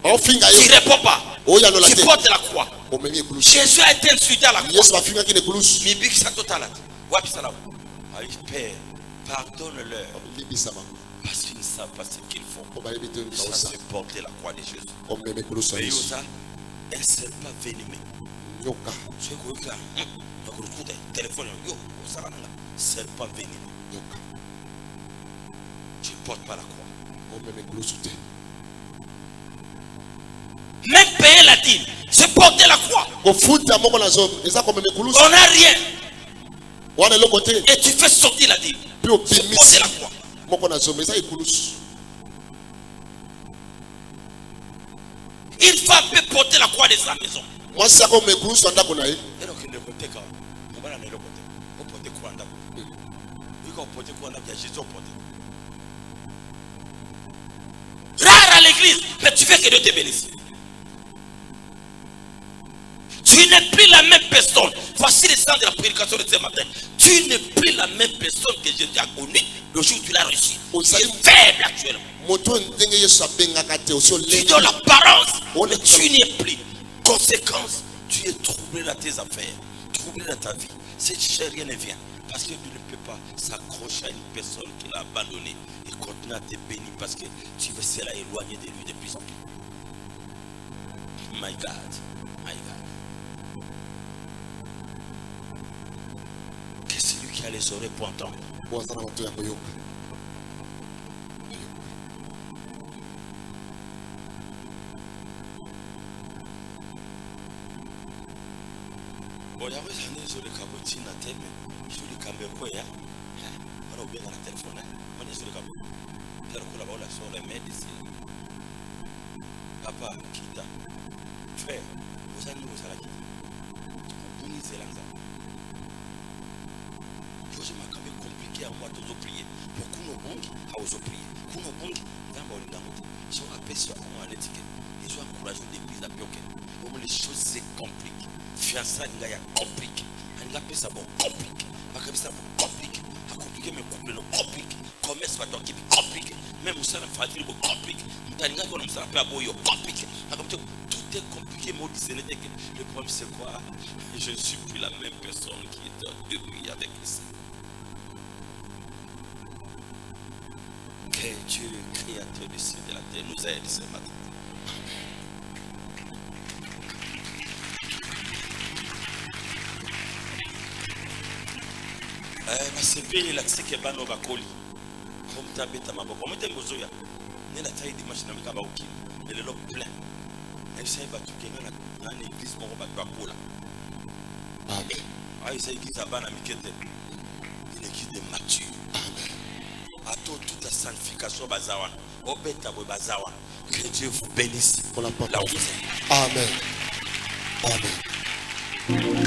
O finga Tu yo. ne réponds pas. Oya no la Tu te. portes la croix. O meme kulusu. Jésus a été insulté à la croix. Yesu afinga kine kulusu. Mibik sa totalat. Wapisala. Ah, Père, pardonne-leur. Libisama. Parce qu'ils ne savent pas ce qu'ils font. O ba yebite Ça, ndosa. c'est porter la croix de Jésus. O meme kulusu Mais Yesu. Yosa, un seul pas venimé. Nyoka. Tu es quoi? Téléphone, yo, ça va là. Seul pas venimé. Nyoka. Tu ne portes pas la croix. O meme kulusu te. Même payer la dîme, c'est porter la croix. Ko futa moko na zomo. Eza ko meme kulusu. On n'a rien. Wana loko te. Et tu fais sortir la dîme. Puis o C'est porter bimisi. la croix. Moko na zomo. Eza ekulusu. Une femme peut porter la croix de sa maison. Mwasi ako meme kulusu andako na ye. Et donc, il ne peut pas. On va aller le côté. On peut porter quoi en d'accord. Oui, quand on porte quoi en d'accord, il y a Jésus au porté. Rare à l'église, mais tu veux que Dieu te bénisse. Tu n'es plus la même personne. Voici le sens de la prédication de ce matin. Tu n'es plus la même personne que Jésus a connue le jour où tu l'as reçu. Tu es faible actuellement. Moto ndenge Yesu abengaka te osi Tu olengi. donnes l'apparence, mais tu n'y es plus. Conséquence, tu es troublé dans tes affaires, troublé dans ta vie. Cette chair, rien ne vient. Parce que tu ne peux pas s'accrocher à une personne qui l'a abandonné et continuer à te bénir parce que tu veux se la éloigner de lui de plus en plus. My God, my God. Que c'est lui qui a les oreilles pour entendre. Boza na moto ya koyoka. Bon, il y avait un sur le cabotine à thème, sur le cabot, ya. On a oublié dans le téléphone, on est sur le cabot. Faire quoi là-bas, la soeur, les médecins. Papa, quitte. Frère, vous allez nous aller. Vous n'y êtes pas. Je m'ai quand même compliqué à moi de prier. Pour qu'on nous bonge, à vous prier. Qu'on nous bonge, dans mon amour. Si on appelle ça, on a l'étiquette. Ils ont encouragé l'église à pioquer. Au moins, les choses se compliquent. Fiançailles, il y a compliqué. Il y a ça bon compliqué. Il y a ça bon compliqué. Il y a compliqué, mais couple non compliqué. Commerce va donc compliqué. Même au sein de la famille, il compliqué. Il y a un ça peut avoir compliqué. Tout est compliqué, mais le problème c'est quoi? Je ne suis plus la même personne qui était au début avec ça. Que Dieu, créateur du ciel et de la terre, nous aide ce matin. Nasepeli la tseke bano bakoli faut me taper ta maboko. Moi, t'es mozoya. N'est la taille des machines avec Abaouki. Et le lobe plein. Et ça, il va tout gagner dans l'église, mon repas de Bakola. Amen. Ah, il s'est dit à Bana Mikete. Une église de mature. À toute la sanctification bazawa. Au bêta bazawa. Que Dieu vous bénisse. Pour la porte. Là où vous êtes. Amen. Amen.